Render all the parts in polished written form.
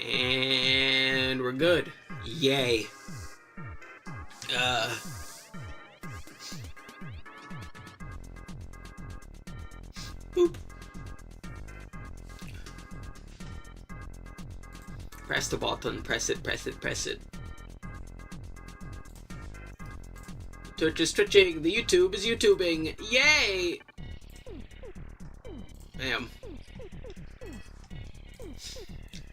And we're good. Yay. Boop. Press the button. Press it, press it, press it. Twitch is twitching. The YouTube is YouTubing. Yay! Bam.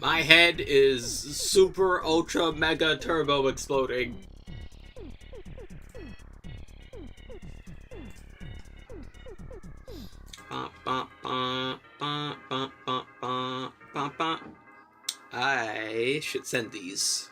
My head is super ultra mega turbo exploding. I should send these.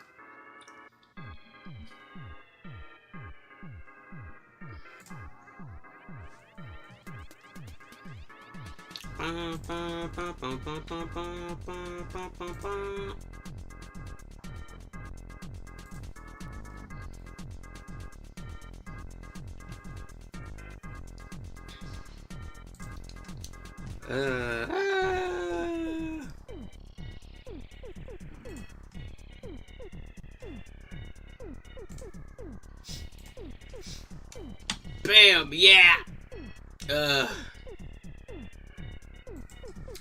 Bam, yeah!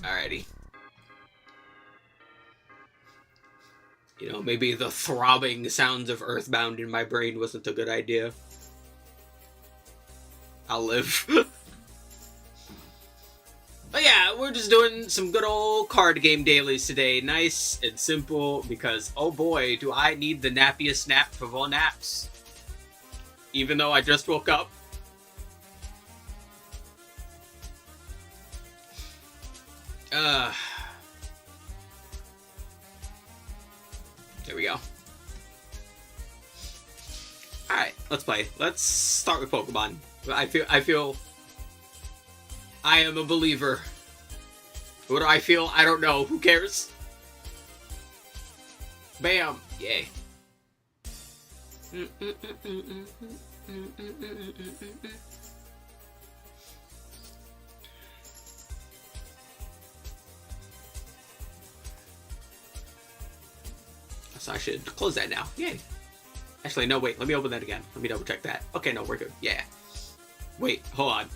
Alrighty. You know, maybe the throbbing sounds of Earthbound in my brain wasn't a good idea. I'll live. But yeah, we're just doing some good old card game dailies today. Nice and simple, because oh boy, do I need the nappiest nap of all naps. Even though I just woke up. There we go. Alright, let's play. Let's start with Pokemon. I feel I am a believer. What do I feel? I don't know. Who cares? Bam! Yay. So I should close that now. Yay. Actually, no, wait. Let me open that again. Let me double check that. Okay, no, we're good. Yeah. Wait, hold on.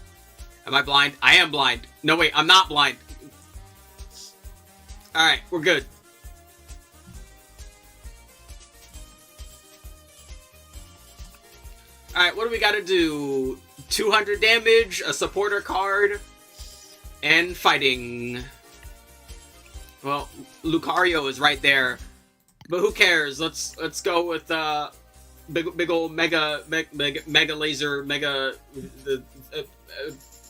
Am I blind? I am blind. No, wait, I'm not blind. Alright, we're good. Alright, what do we gotta do? 200 damage, a supporter card, and fighting. Well, Lucario is right there. But who cares? Let's go with big old mega laser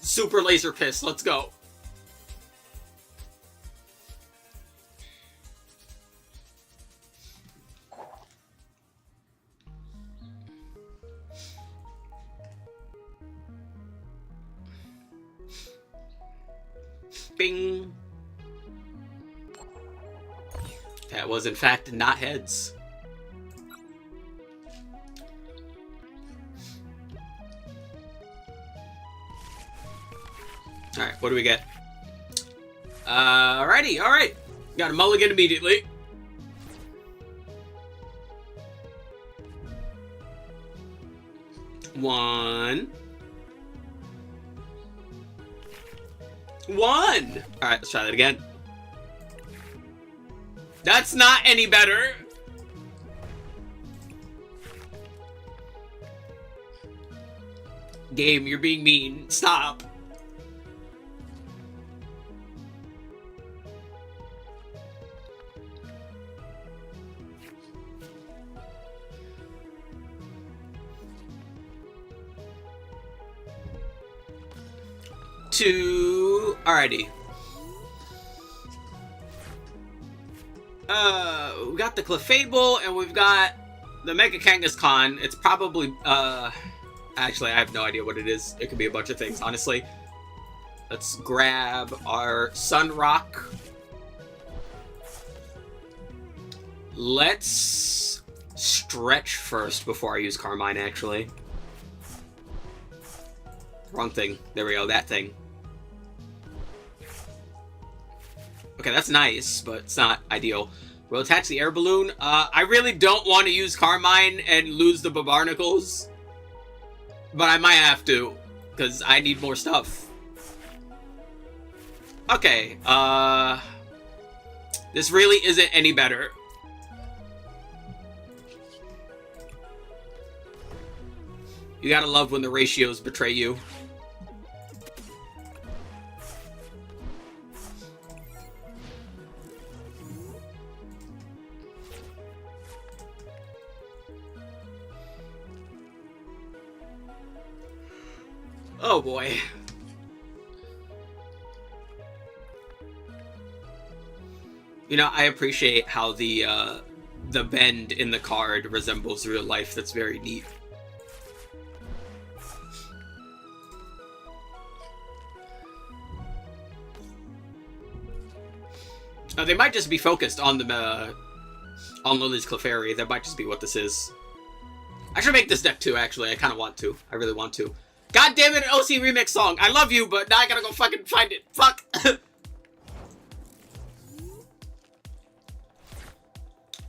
super laser piss. Let's go. Bing. That was, in fact, not heads. Alright, what do we get? Alrighty, alright. Got a mulligan immediately. One. Alright, let's try that again. That's not any better. Game, you're being mean. Stop. Two. Alrighty. We got the Clefable, and we've got the Mega Kangaskhan. It's probably, actually, I have no idea what it is. It could be a bunch of things, honestly. Let's grab our Sunrock. Let's stretch first before I use Carmine, actually. Wrong thing. There we go, that thing. Okay, that's nice, but it's not ideal. We'll attach the air balloon. I really don't want to use Carmine and lose the Barnacles. But I might have to, because I need more stuff. Okay, this really isn't any better. You gotta love when the ratios betray you. Oh boy. You know, I appreciate how the bend in the card resembles real life. That's very neat. They might just be focused on the on Lily's Clefairy. That might just be what this is. I should make this deck too, actually. I kind of want to. I really want to. God damn it, an OC remix song. I love you, but now I gotta go fucking find it. Fuck.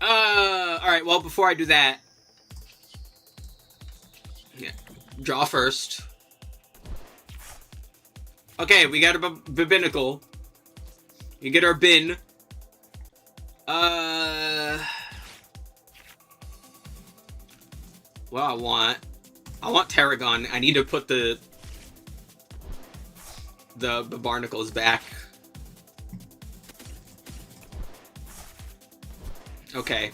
Alright, well, before I do that... Yeah. Draw first. Okay, we got a Binacle. You get our bin. Well, I want Tarragon. I need to put the Barnacles back. Okay.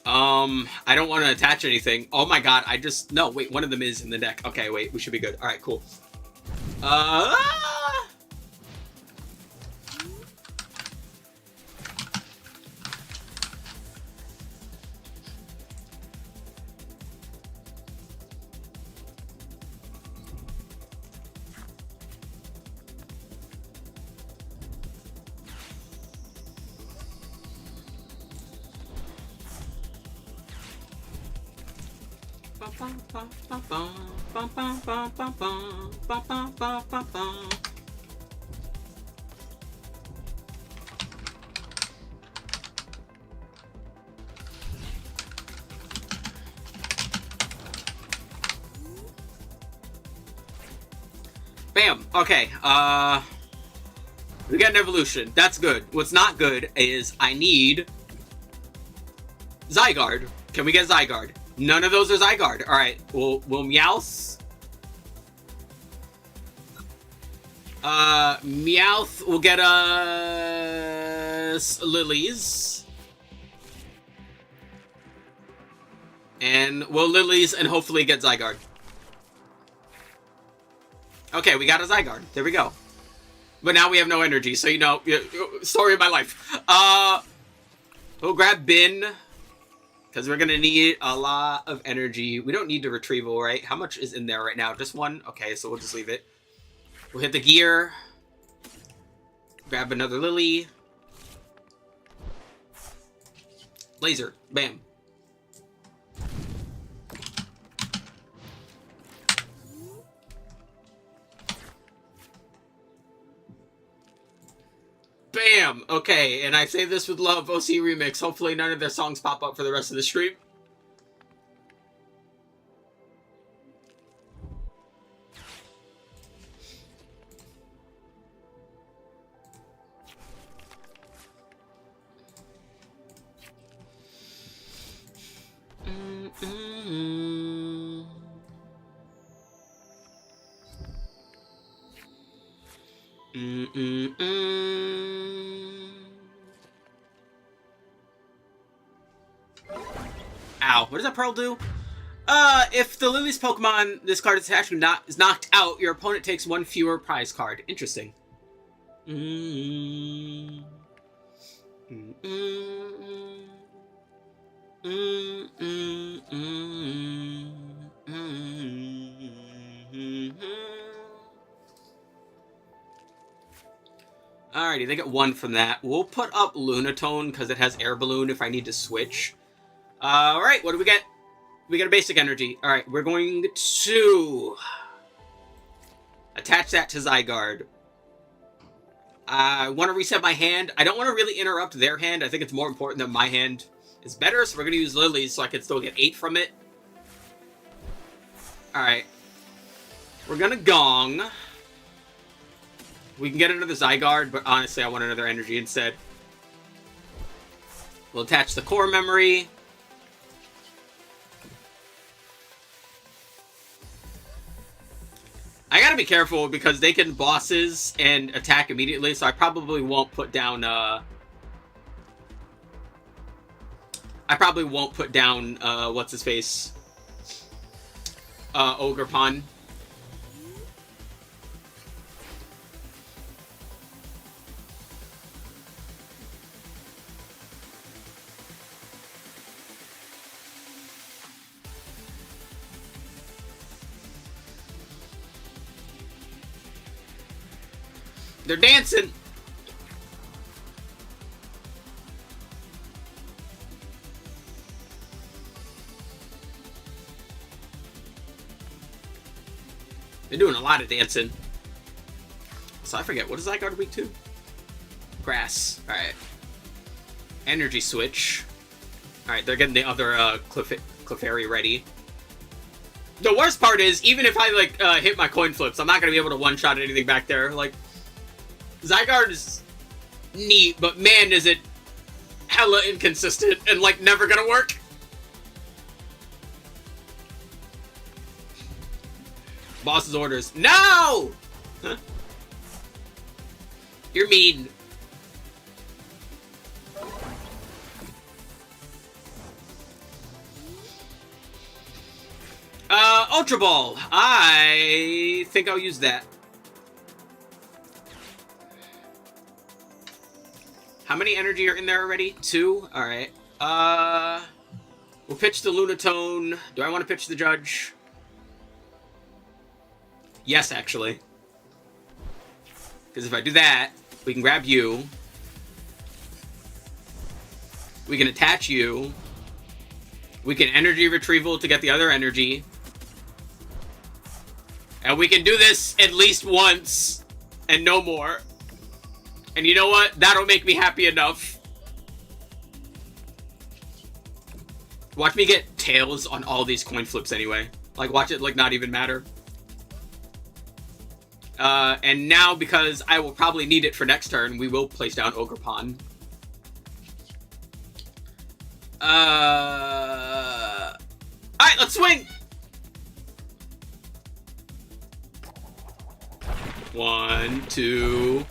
I don't want to attach anything. Oh my god, no, wait, one of them is in the deck. Okay, wait, we should be good. Alright, cool. Bam! Okay, we got an evolution. That's good. What's not good is I need Zygarde. Can we get Zygarde? None of those are Zygarde. Alright, we'll Meowth. Meowth will get us Lilies. And we'll Lilies and hopefully get Zygarde. Okay, we got a Zygarde. There we go. But now we have no energy, so you know, story of my life. We'll grab Bin. Because we're going to need a lot of energy. We don't need the retrieval, right? How much is in there right now? Just one? Okay, so we'll just leave it. We'll hit the gear. Grab another Lily. Laser. Bam. Bam! Okay, and I say this with love, OC Remix. Hopefully none of their songs pop up for the rest of the stream. Ow, what does that Pearl do? If the Lily's Pokemon this card is attached is knocked out, your opponent takes one fewer prize card. Interesting. Alrighty, they get one from that. We'll put up Lunatone because it has Air Balloon if I need to switch. Alright, what do we get? We get a basic energy. Alright, we're going to attach that to Zygarde. I want to reset my hand. I don't want to really interrupt their hand. I think it's more important that my hand is better, so we're going to use Lilies so I can still get 8 from it. Alright. We're going to Gong. We can get another Zygarde, but honestly, I want another energy instead. We'll attach the core memory. I gotta be careful because they can bosses and attack immediately, so I probably won't put down, what's-his-face? Ogerpon. They're dancing! They're doing a lot of dancing. So I forget, what is Zygarde weak to? Grass. Alright. Energy switch. Alright, they're getting the other Clefairy ready. The worst part is, even if I, like, hit my coin flips, I'm not going to be able to one-shot anything back there. Like, Zygarde is neat, but man, is it hella inconsistent and, like, never gonna work. Boss's orders. No! Huh? You're mean. Ultra Ball. I think I'll use that. How many energy are in there already? 2? Alright. We'll pitch the Lunatone. Do I want to pitch the Judge? Yes, actually. Because if I do that, we can grab you. We can attach you. We can energy retrieval to get the other energy. And we can do this at least once. And no more. And you know what? That'll make me happy enough. Watch me get tails on all these coin flips anyway. Like, watch it, like, not even matter. And now, because I will probably need it for next turn, we will place down Ogerpon. Alright, let's swing! 1, 2...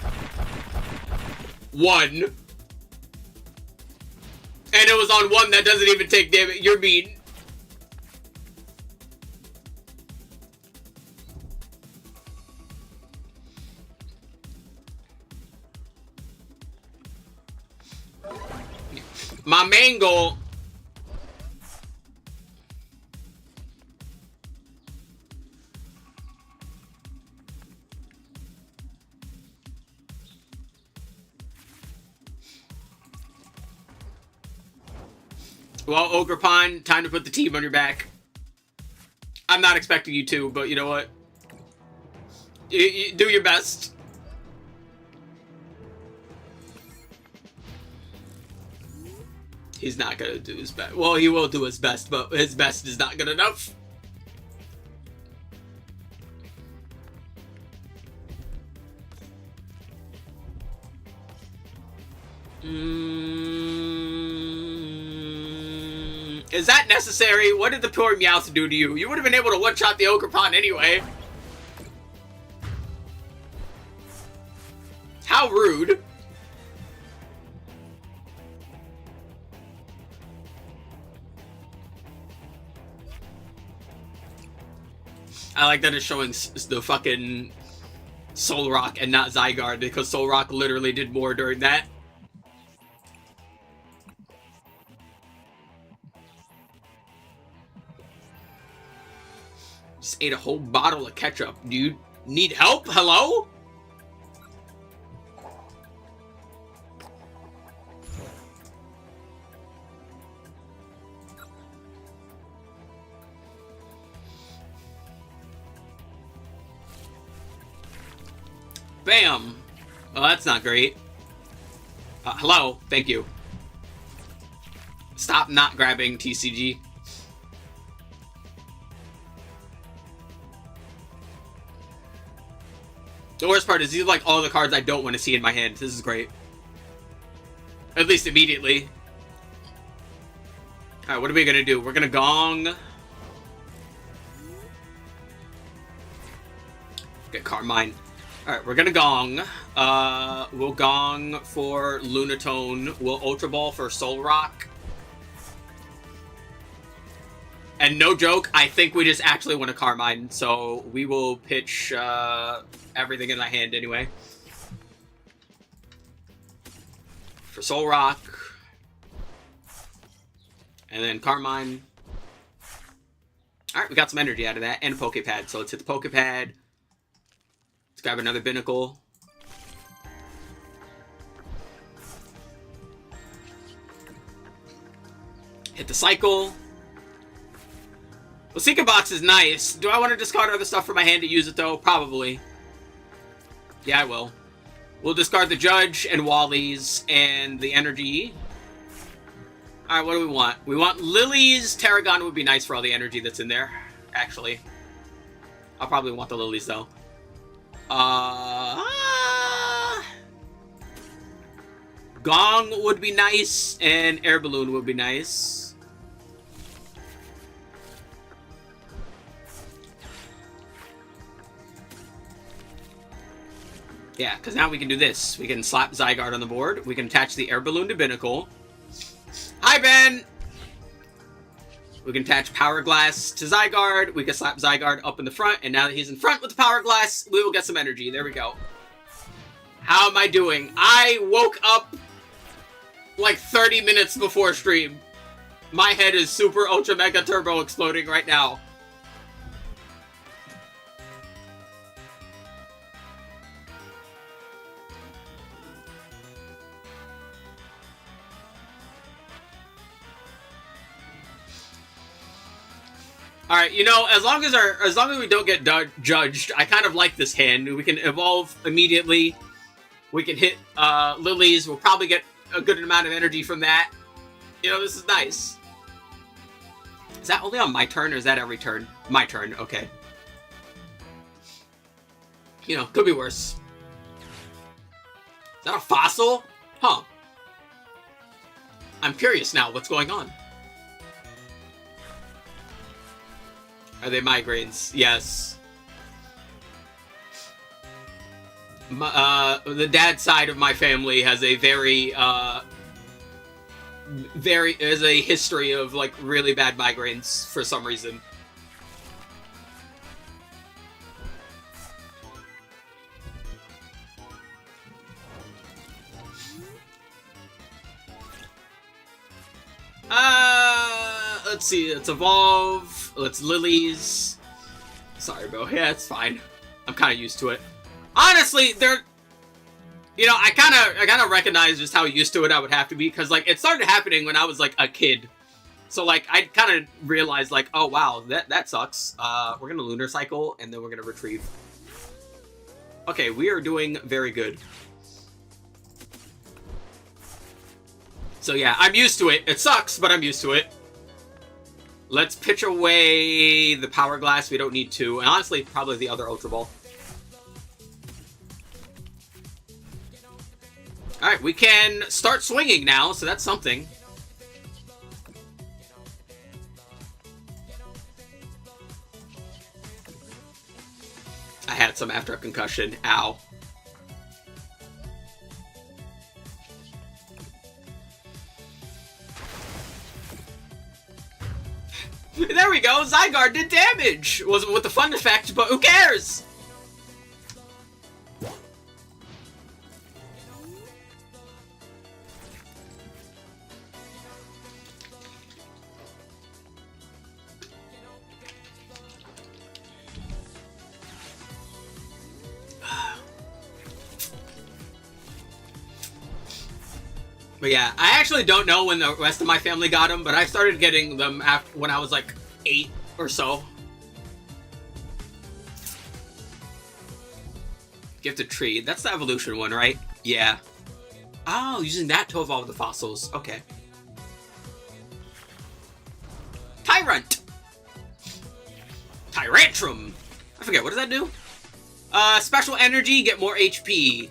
1. And it was on 1 that doesn't even take damage. You're mean. My main goal... Well, Ogerpon, time to put the team on your back. I'm not expecting you to, but you know what? You do your best. He's not gonna do his best. Well, he will do his best, but his best is not good enough. Is that necessary? What did the poor Meowth do to you? You would have been able to one-shot the Ogerpon anyway. How rude. I like that it's showing the fucking Solrock and not Zygarde, because Solrock literally did more during that. Just ate a whole bottle of ketchup. Do you need help? Hello? Bam. Well, that's not great. Hello, thank you. Stop not grabbing TCG. The worst part is these are like all the cards I don't want to see in my hand. This is great. At least immediately. Alright, what are we gonna do? We're gonna gong. Get Carmine. Alright, we're gonna gong. We'll gong for Lunatone. We'll Ultra Ball for Soul Rock. And no joke, I think we just actually want a Carmine, so we will pitch everything in my hand anyway. For Soul Rock. And then Carmine. Alright, we got some energy out of that, and a Pokepad. So let's hit the Pokepad. Let's grab another Binnacle. Hit the cycle. Well, Secret Box is nice. Do I want to discard other stuff from my hand to use it, though? Probably. Yeah, I will. We'll discard the Judge and Wally's and the energy. Alright, what do we want? We want Lilies. Tarragon would be nice for all the energy that's in there, actually. I'll probably want the Lilies, though. Gong would be nice, and Air Balloon would be nice. Yeah, because now we can do this. We can slap Zygarde on the board. We can attach the Air Balloon to Binnacle. Hi, Ben! We can attach Power Glass to Zygarde. We can slap Zygarde up in the front. And now that he's in front with the Power Glass, we will get some energy. There we go. How am I doing? I woke up like 30 minutes before stream. My head is super ultra mega turbo exploding right now. Alright, you know, as long as we don't get judged, I kind of like this hand. We can evolve immediately. We can hit Lilies. We'll probably get a good amount of energy from that. You know, this is nice. Is that only on my turn, or is that every turn? My turn, okay. You know, could be worse. Is that a fossil? Huh. I'm curious now what's going on. Are they migraines? Yes. The dad side of my family has a has a history of like really bad migraines for some reason. Let's see. Let's evolve. Let's Lilies. Sorry, bro. Yeah, it's fine. I'm kind of used to it. Honestly, they're... You know, I kind of recognize just how used to it I would have to be, because, like, it started happening when I was, like, a kid. So, like, I kind of realized, like, oh, wow, that sucks. We're gonna Lunar Cycle, and then we're gonna Retrieve. Okay, we are doing very good. So, yeah, I'm used to it. It sucks, but I'm used to it. Let's pitch away the Power Glass. We don't need to. And honestly, probably the other Ultra Ball. Alright, we can start swinging now, so that's something. I had some after a concussion. Ow. There we go! Zygarde did damage! Wasn't with the fun effect, but who cares? But yeah, I actually don't know when the rest of my family got them, but I started getting them after when I was like 8 or so. Gifted tree. That's the evolution one, right? Yeah. Oh, using that to evolve the fossils. Okay. Tyrant! Tyrantrum! I forget, what does that do? Special energy, get more HP.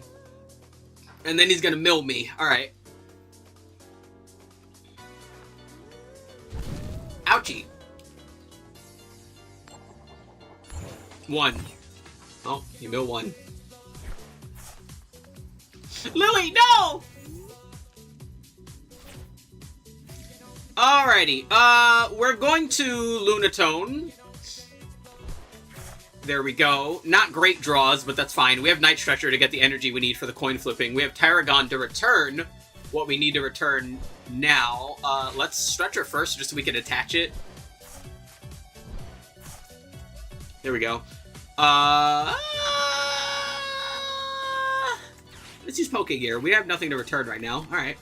And then he's gonna mill me. Alright. Ouchie. 1. Oh, you mill 1. Lily, no! Alrighty, we're going to Lunatone. There we go. Not great draws, but that's fine. We have Night Stretcher to get the energy we need for the coin flipping. We have Tarragon to return what we need to return now. Let's Stretcher first, just so we can attach it. There we go. Let's use Pokegear. We have nothing to return right now. Alright.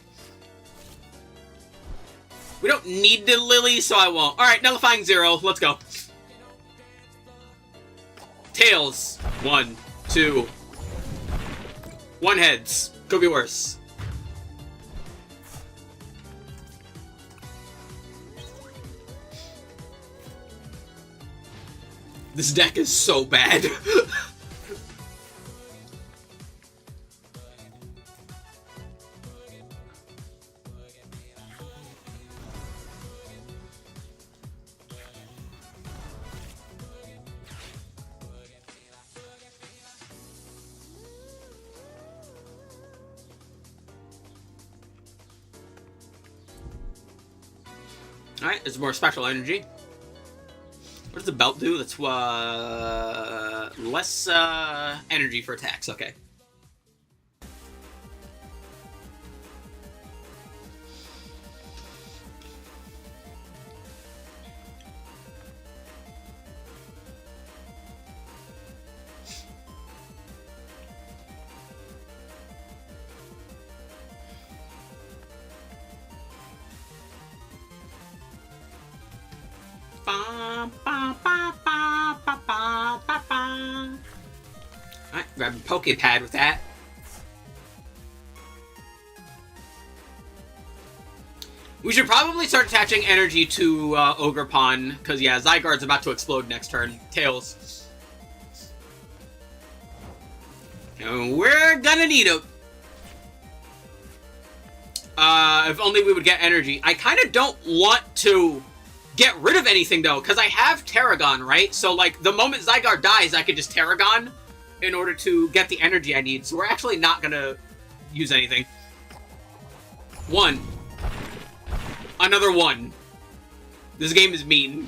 We don't need the Lily, so I won't. Alright, nullifying 0. Let's go. Tails. 1, 2. 1 heads. Could be worse. This deck is so bad. Alright, there's more special energy. What does the belt do? That's, less, energy for attacks. Okay. Alright, grab a Pokepad with that. We should probably start attaching energy to Ogerpon, because yeah, Zygarde's about to explode next turn. Tails. And we're gonna need him. If only we would get energy. I kind of don't want to get rid of anything, though, because I have Tarragon, right? So, like, the moment Zygarde dies, I could just Tarragon in order to get the energy I need. So we're actually not going to use anything. 1. Another 1. This game is mean.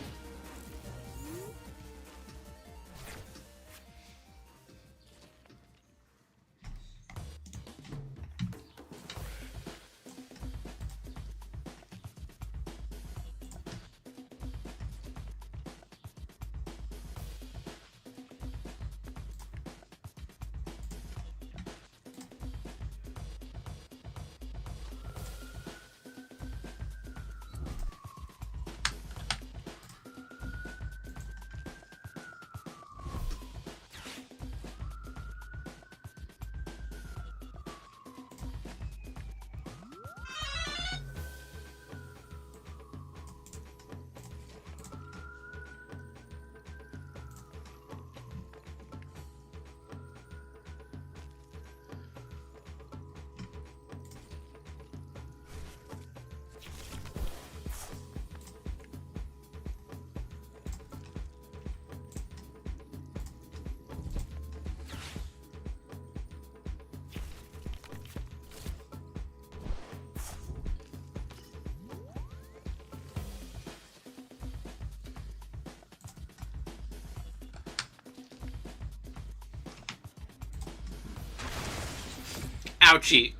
Ouchie.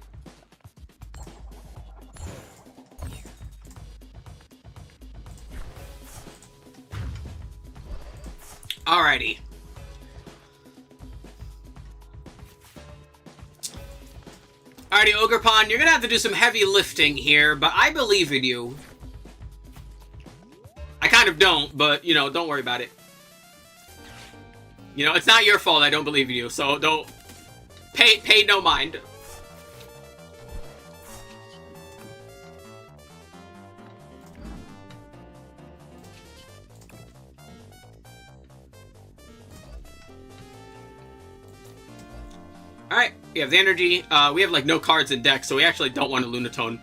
Alrighty. Alrighty, Ogerpon, you're gonna have to do some heavy lifting here, but I believe in you. I kind of don't, but, you know, don't worry about it. You know, it's not your fault I don't believe in you, so don't Pay no mind. Alright, we have the energy. We have like no cards in deck, so we actually don't want a Lunatone.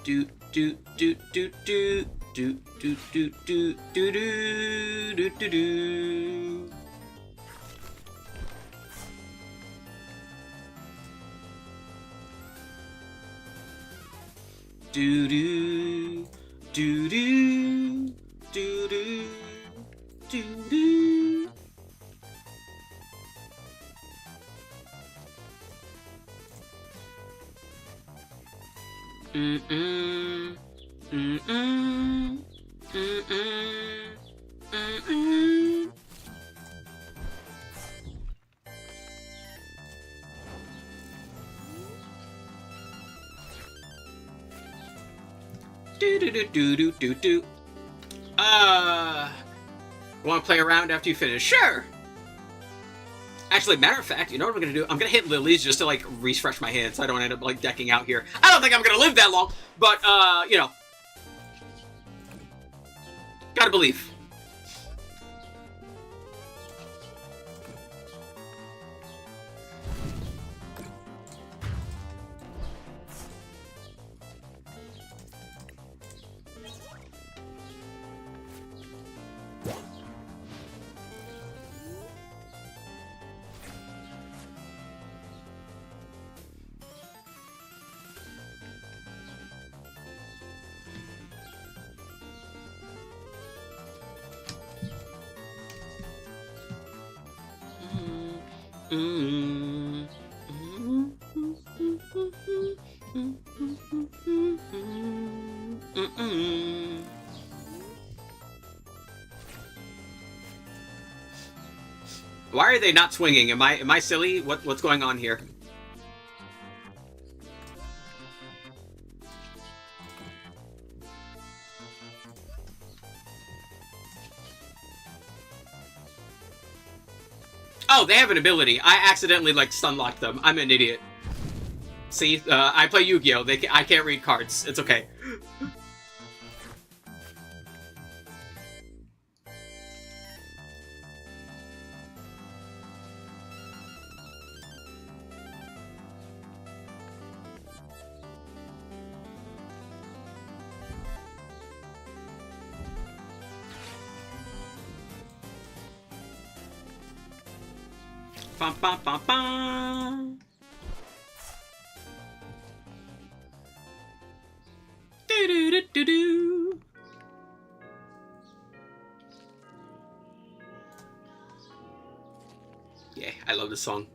Do do do do do do do do do do do do do. Do do do do do do do do. Mm-mm. Mm-mm. Mm-mm. Mm-mm. Do do do do do do do. Want to play around after you finish? Sure. Actually, matter of fact, you know what I'm gonna do? I'm gonna hit lilies just to like refresh my hand, so I don't end up like decking out here. I don't think I'm gonna live that long, but you know, gotta believe. Why are they not swinging? Am I silly? What's going on here? Oh, they have an ability. I accidentally like stun-locked them. I'm an idiot. See, I play Yu-Gi-Oh! I can't read cards. It's okay. Bum, bum, bum, bum. Do, do, do, do, do. Yeah, I love this song.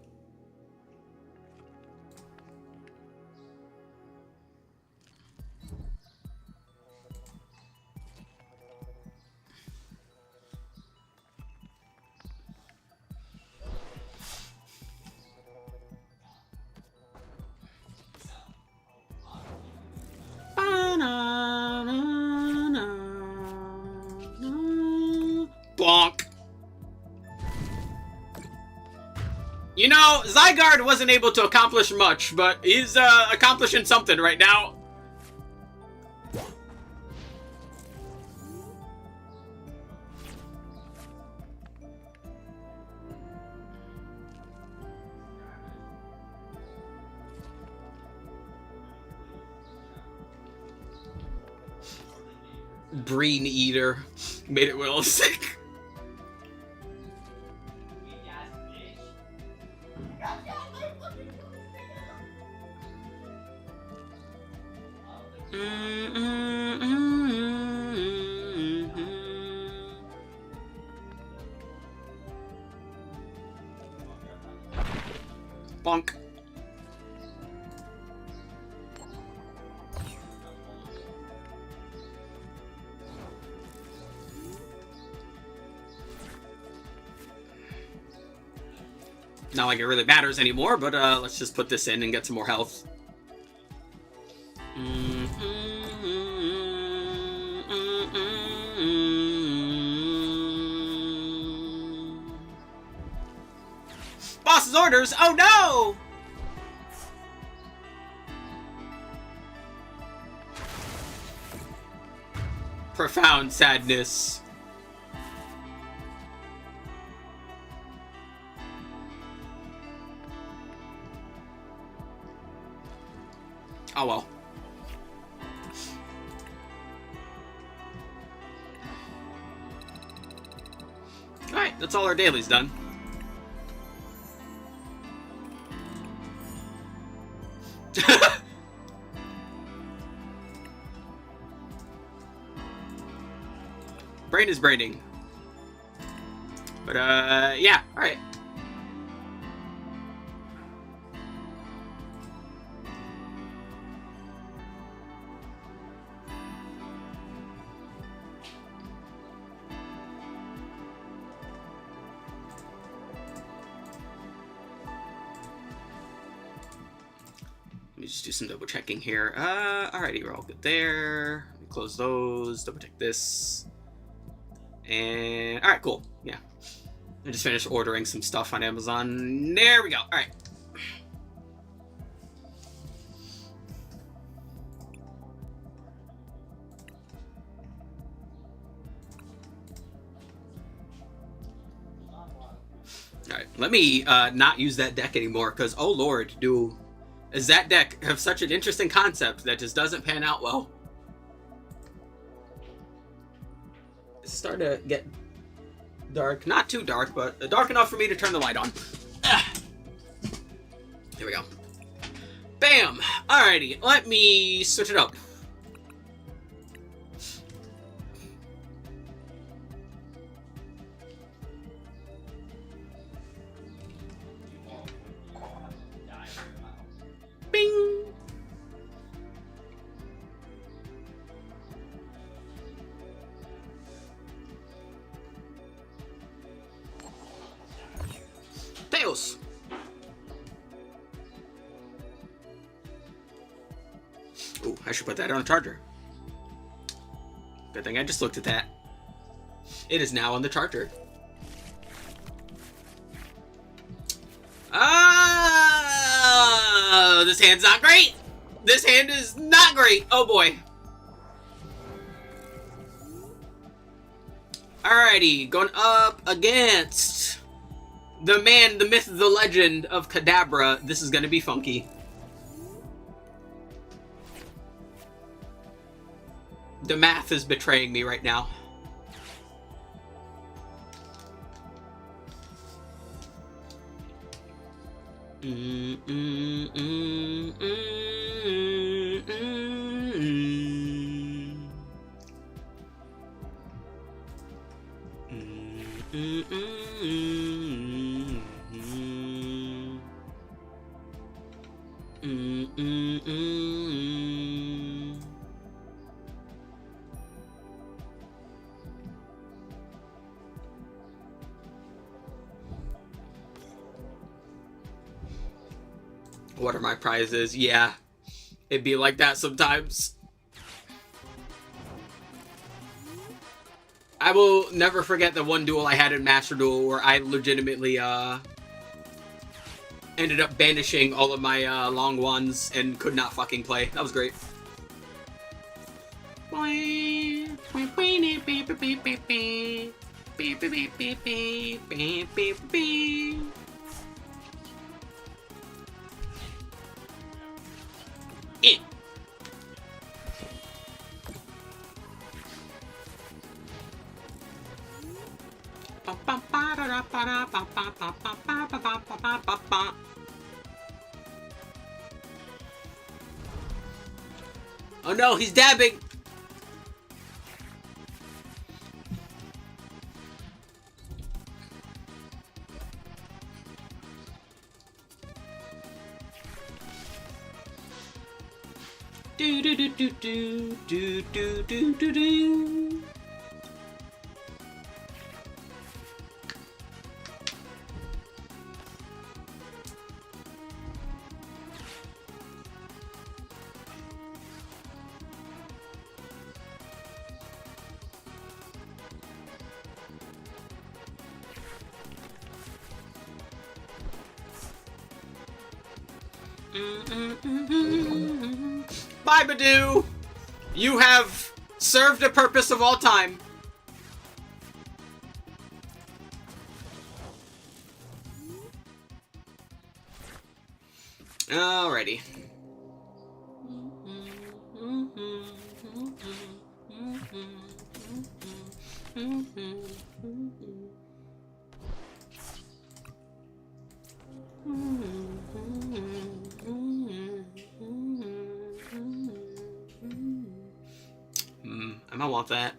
Bonk. You know, Zygarde wasn't able to accomplish much, but he's accomplishing something right now. Brain Eater made it real sick. Bonk. Not like it really matters anymore, but let's just put this in and get some more health. Boss's orders! Oh no! Profound sadness. Oh well. Alright, that's all our dailies done. Brain is braining. But, yeah, alright. Let me just do some double checking here. Alrighty, we're all good there. Let me close those, double check this. And, alright, cool. Yeah. I just finished ordering some stuff on Amazon. There we go. Alright. Alright, let me not use that deck anymore, because, oh lord, does that deck have such an interesting concept that just doesn't pan out well. It's starting to get dark. Not too dark, but dark enough for me to turn the light on. Here we go. Bam! Alrighty, let me switch it up. Bing! Tails! Ooh, I should put that on the charger. Good thing I just looked at that. It is now on the charger. This hand's not great! This hand is not great! Oh boy. Alrighty, going up against the man, the myth, the legend of Kadabra. This is gonna be funky. The math is betraying me right now. What are my prizes? Yeah, it'd be like that sometimes. I will never forget the one duel I had in Master Duel where I legitimately ended up banishing all of my long ones and could not fucking play. That was great. Oh no, he's dabbing! Do do do do do do do do do do. Bye, Badoo! You have served a purpose of all time. Alrighty. I might want that.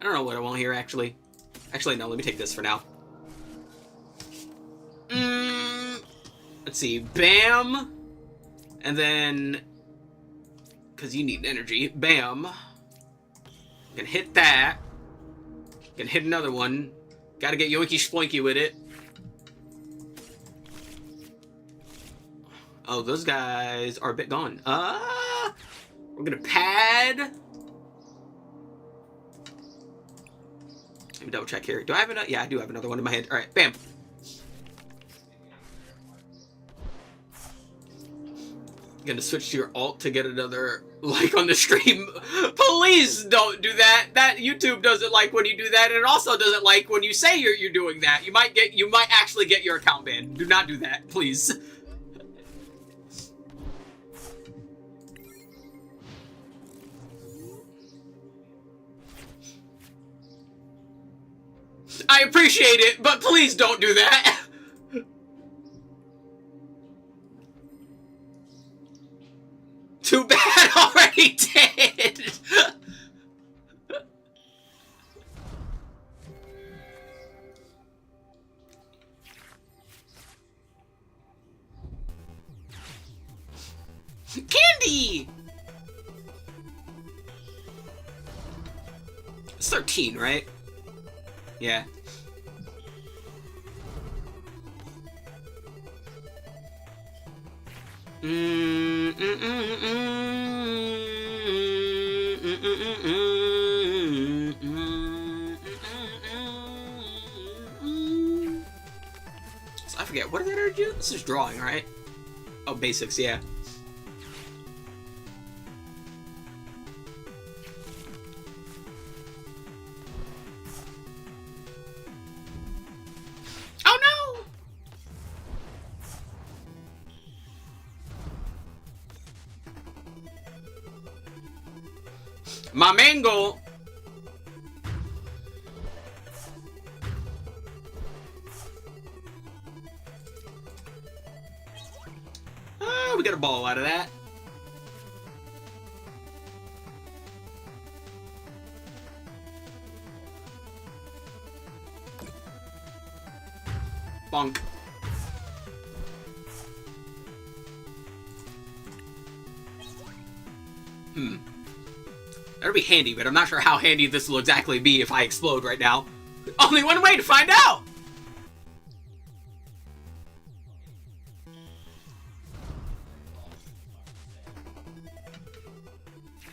I don't know what I want here, actually. Actually, no, let me take this for now. Let's see. Bam! And then... because you need energy. Bam. Can hit that. Can hit another one. Gotta get yoinky sploinky with it. Oh, those guys are a bit gone. We're gonna pad. Let me double check here. Do I have another? Yeah, I do have another one in my head. All right, bam. Gonna switch to your alt to get another like on the stream. Please don't do that. That YouTube doesn't like when you do that, and it also doesn't like when you say you're doing that. You might actually get your account banned. Do not do that, please. I appreciate it, but please don't do that. Too bad, already did. Candy! It's 13, right? Yeah. So I forget, what did that do? This is drawing, right? Oh, basics, yeah. Oh no! My mango. We got a ball out of that. Bonk. That'll be handy, but I'm not sure how handy this will exactly be if I explode right now. Only one way to find out!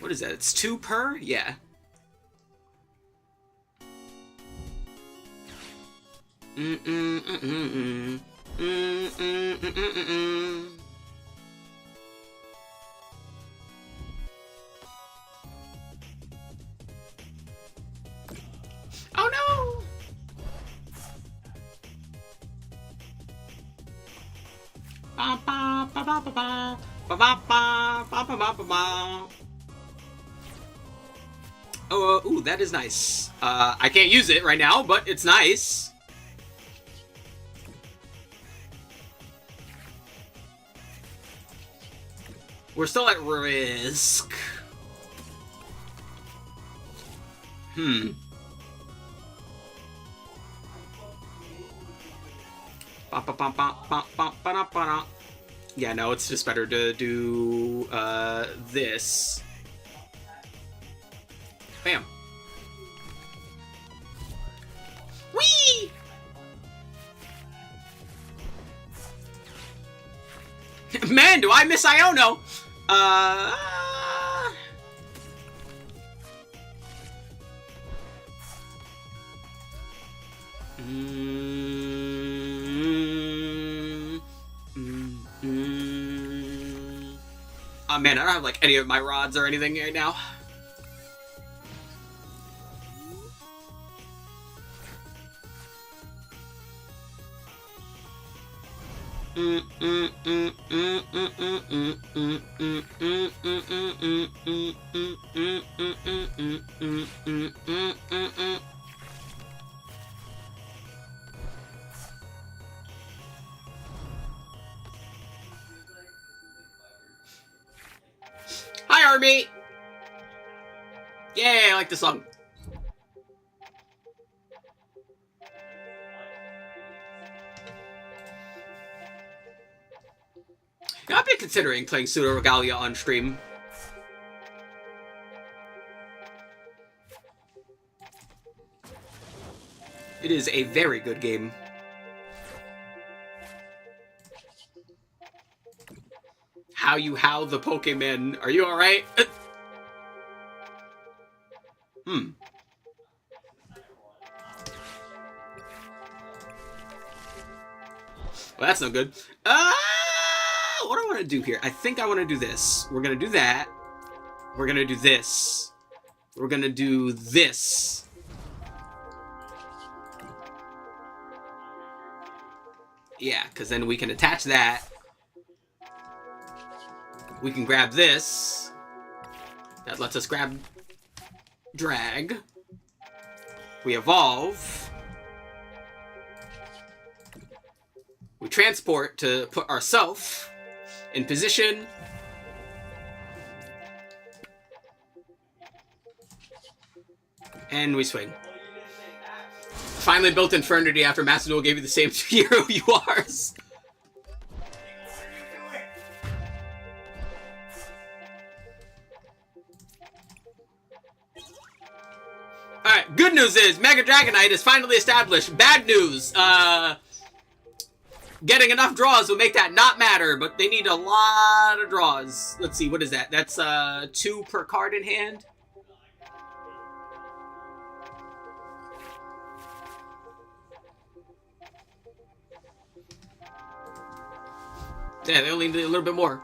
What is that? It's 2 per? Yeah. Oh no! Ba ba ba ba ba ba ba ba ba ba ba ba ba. Oh, ooh, that is nice. I can't use it right now, but it's nice. We're still at risk. Yeah, no, it's just better to do this. Bam. Whee! Man, do I miss Iono? Oh man, I don't have like any of my rods or anything right now. Hi, Army! Yay, I like this song. Yeah, I've been considering playing Pseudo Regalia on stream. It is a very good game. How you how the Pokemon? Are you alright? Well, that's no good. What do I want to do here? I think I want to do this. We're going to do that. We're going to do this. We're going to do this. Yeah, because then we can attach that. We can grab this. That lets us grab drag. We evolve. We transport to put ourselves in position. And we swing. Finally built Infernity after Master Duel gave you the same hero URs. Alright, good news is Mega Dragonite is finally established. Bad news, getting enough draws will make that not matter, but they need a lot of draws. Let's see, what is that? That's 2 per card in hand. Yeah, they only need a little bit more.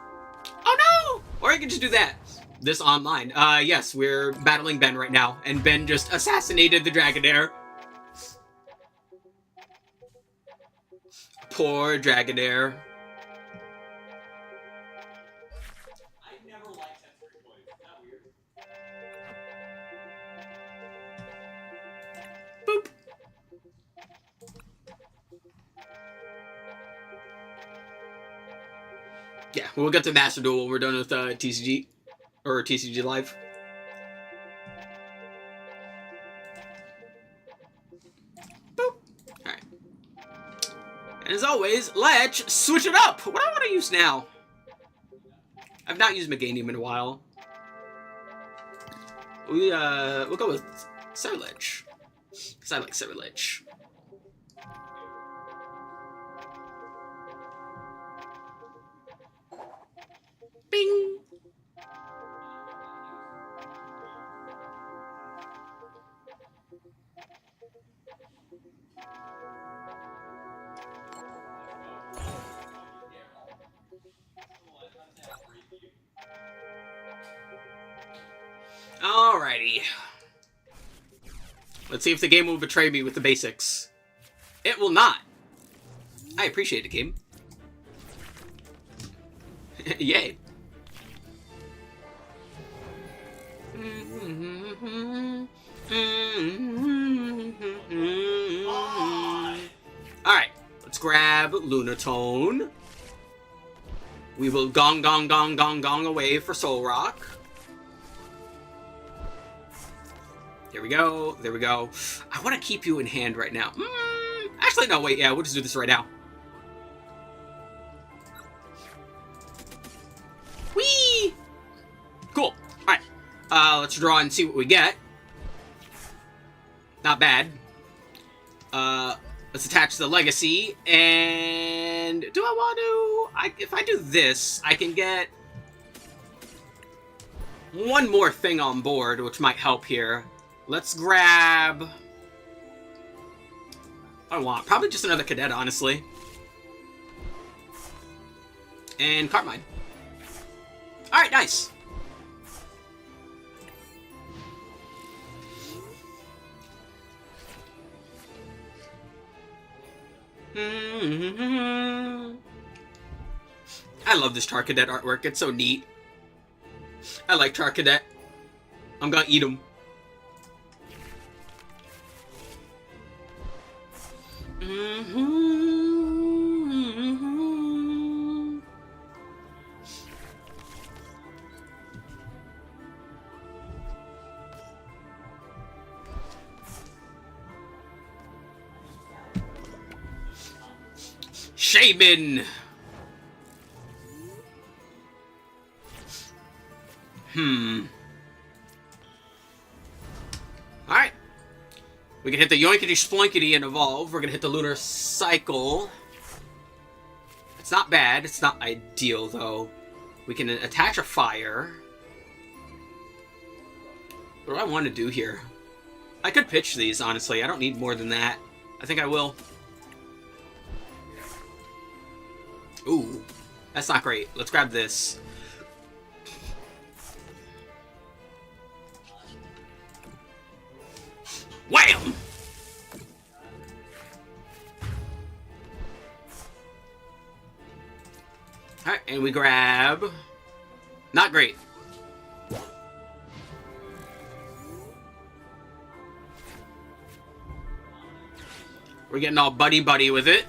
Oh no! Or you can just do that. This online. Yes, we're battling Ben right now, and Ben just assassinated the Dragonair. Poor Dragonair. I never liked sensory toys. Is that weird? Boop. Yeah, we'll get to Master Duel when we're done with TCG. Or TCG Live. Boop. Alright. And as always, let's switch it up! What do I want to use now? I've not used Meganium in a while. We'll go with Serlich. Because I like Serlich. Bing! Alrighty. Let's see if the game will betray me with the basics. It will not. I appreciate the game. Yay. Alright, let's grab Lunatone. We will gong gong gong gong gong away for Soul Rock. There we go. There we go. I want to keep you in hand right now. Actually, no, wait. Yeah, we'll just do this right now. Whee! Cool. Alright. Let's draw and see what we get. Not bad. Let's attach the Legacy. And do I want to... if I do this, I can get one more thing on board, which might help here. Let's grab... I want probably just another Cadet, honestly. And Carmine. Alright, Alright, nice. I love this Char Cadet artwork. It's so neat. I like Char Cadet. I'm gonna eat him. Shaman! Alright. We can hit the Yoinkity Sploinkity and evolve. We're gonna hit the Lunar Cycle. It's not bad. It's not ideal, though. We can attach a fire. What do I want to do here? I could pitch these, honestly. I don't need more than that. I think I will. Ooh, that's not great. Let's grab this. Wham! Alright, and we grab... Not great. We're getting all buddy-buddy with it.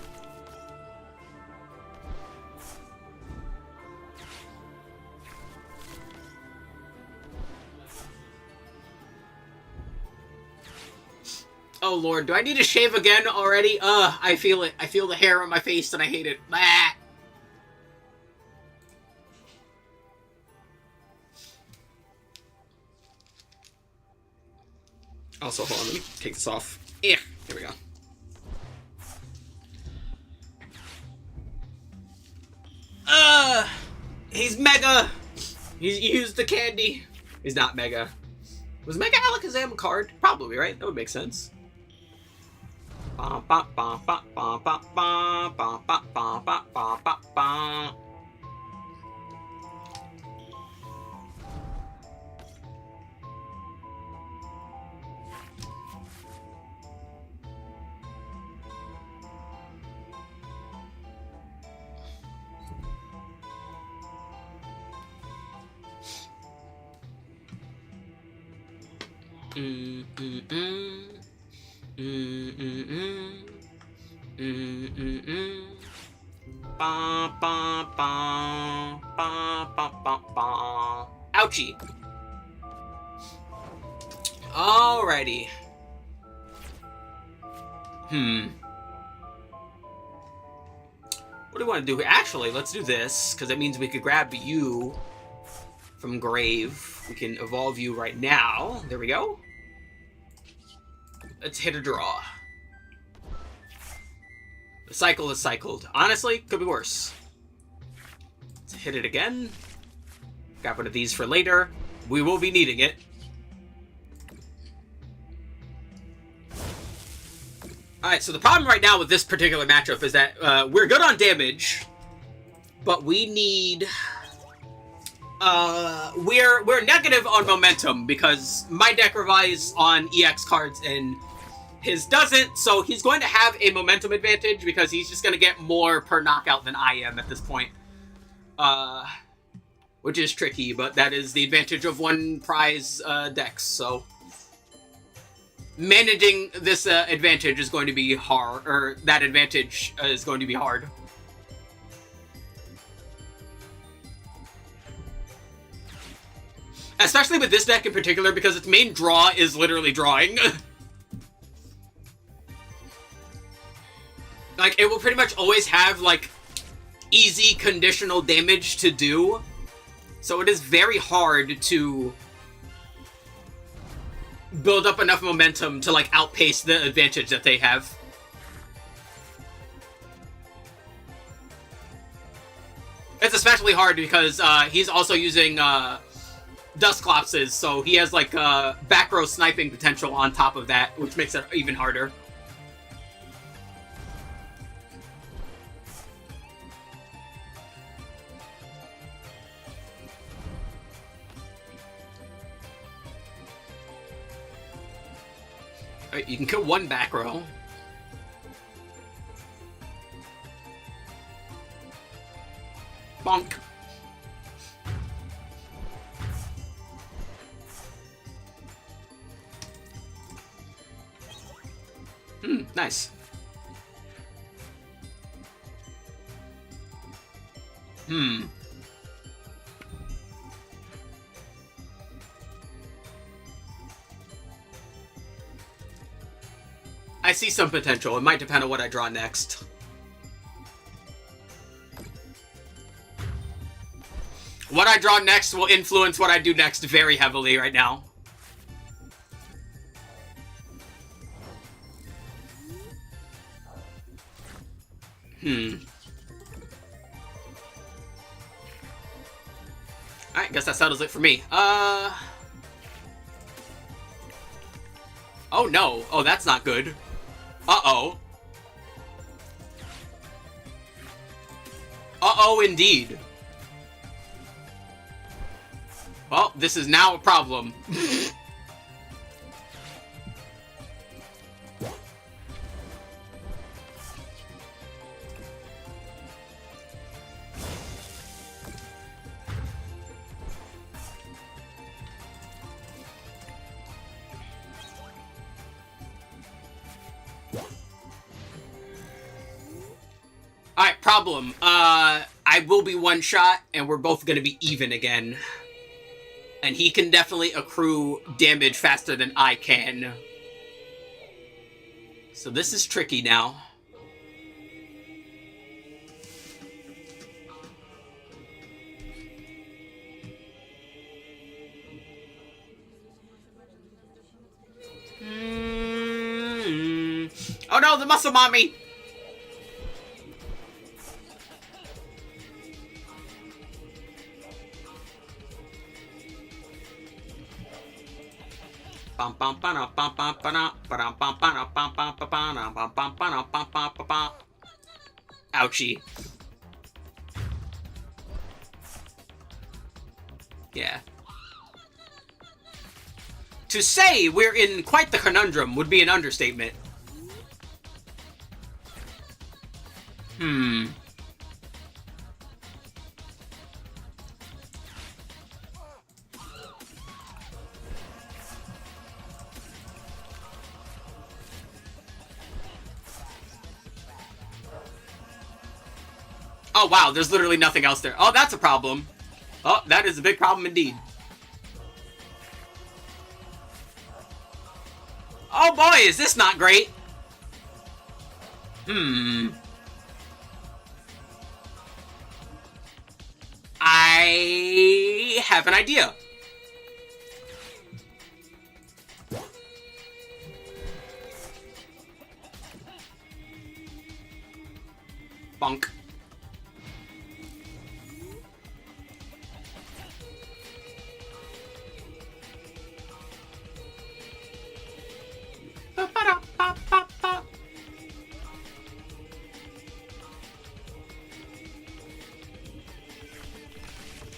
Oh lord, do I need to shave again already? I feel it. I feel the hair on my face and I hate it. Bah! Also, hold on, let me take this off. Yeah, here we go. He's mega! He's used the candy. He's not mega. Was Mega Alakazam a card? Probably, right? That would make sense. Ouchie. Alrighty. What do we want to do? Actually, let's do this, because that means we could grab you from Grave. We can evolve you right now. There we go. Let's hit a draw. The cycle is cycled. Honestly, could be worse. Let's hit it again. Got one of these for later. We will be needing it. Alright, so the problem right now with this particular matchup is that we're good on damage, but we need... we're negative on momentum because my deck relies on EX cards and his doesn't, so he's going to have a momentum advantage because he's just going to get more per knockout than I am at this point. Which is tricky, but that is the advantage of one prize decks, so... Managing this advantage is going to be hard, or that advantage is going to be hard. Especially with this deck in particular, because its main draw is literally drawing. Like, it will pretty much always have, like, easy conditional damage to do. So it is very hard to build up enough momentum to, like, outpace the advantage that they have. It's especially hard because he's also using Dusclopses, so he has, like, back row sniping potential on top of that, which makes it even harder. Alright, you can kill one back row. Bonk. Nice. I see some potential. It might depend on what I draw next. What I draw next will influence what I do next very heavily right now. Alright, guess that settles it for me. Oh no. Oh, that's not good. Uh-oh. Uh-oh, indeed. Well, this is now a problem. Alright, problem. I will be one shot, and we're both gonna be even again. And he can definitely accrue damage faster than I can. So this is tricky now. Oh no, the muscle mommy! Ouchie. Yeah. To say we're in quite the conundrum would be an understatement. Oh wow, there's literally nothing else there. Oh, that's a problem. Oh, that is a big problem indeed. Oh boy, is this not great. I have an idea. Bonk.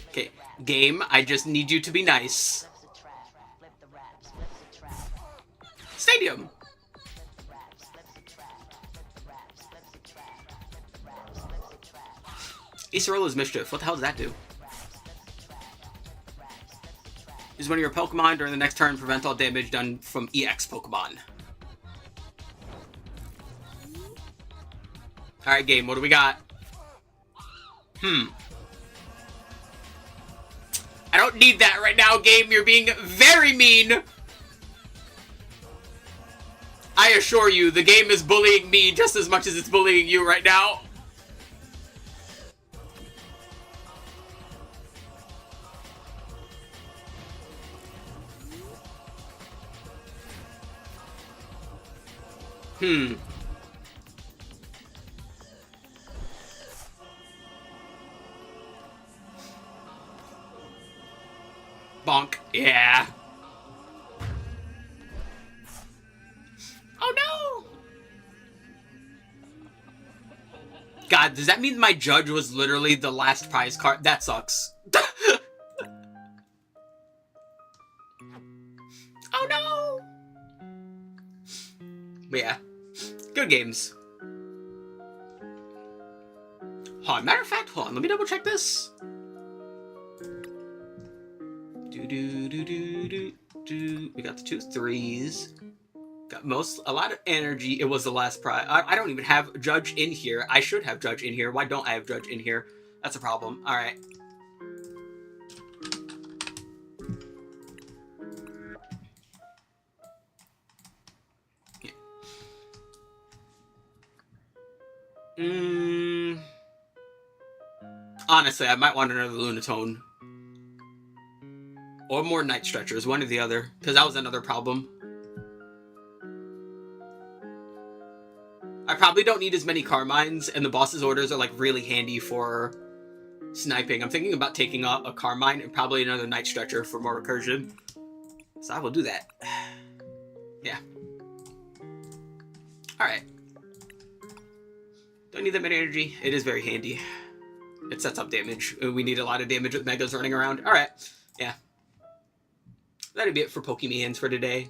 Okay, game, I just need you to be nice. Stadium. Acerola's Mischief. What the hell does that do? Use one of your Pokemon during the next turn, prevent all damage done from EX Pokemon. Alright, game, what do we got? I don't need that right now, game. You're being very mean. I assure you, the game is bullying me just as much as it's bullying you right now. Bonk. Yeah. Oh no! God, does that mean my judge was literally the last prize card? That sucks. Oh no! But yeah, good games. Hold on, matter of fact, hold on, let me double check this. We got the 2 3s. Got a lot of energy. It was the last prize. I don't even have Judge in here. I should have Judge in here. Why don't I have Judge in here? That's a problem. All right. Honestly, I might want another Lunatone. Or more Night Stretchers, one or the other. Because that was another problem. I probably don't need as many Carmines, and the boss's orders are like really handy for sniping. I'm thinking about taking a Carmine and probably another Night Stretcher for more recursion. So I will do that. Yeah. Alright. Don't need that many energy. It is very handy. It sets up damage. We need a lot of damage with Megas running around. Alright. Yeah. That'll be it for Pokemans for today.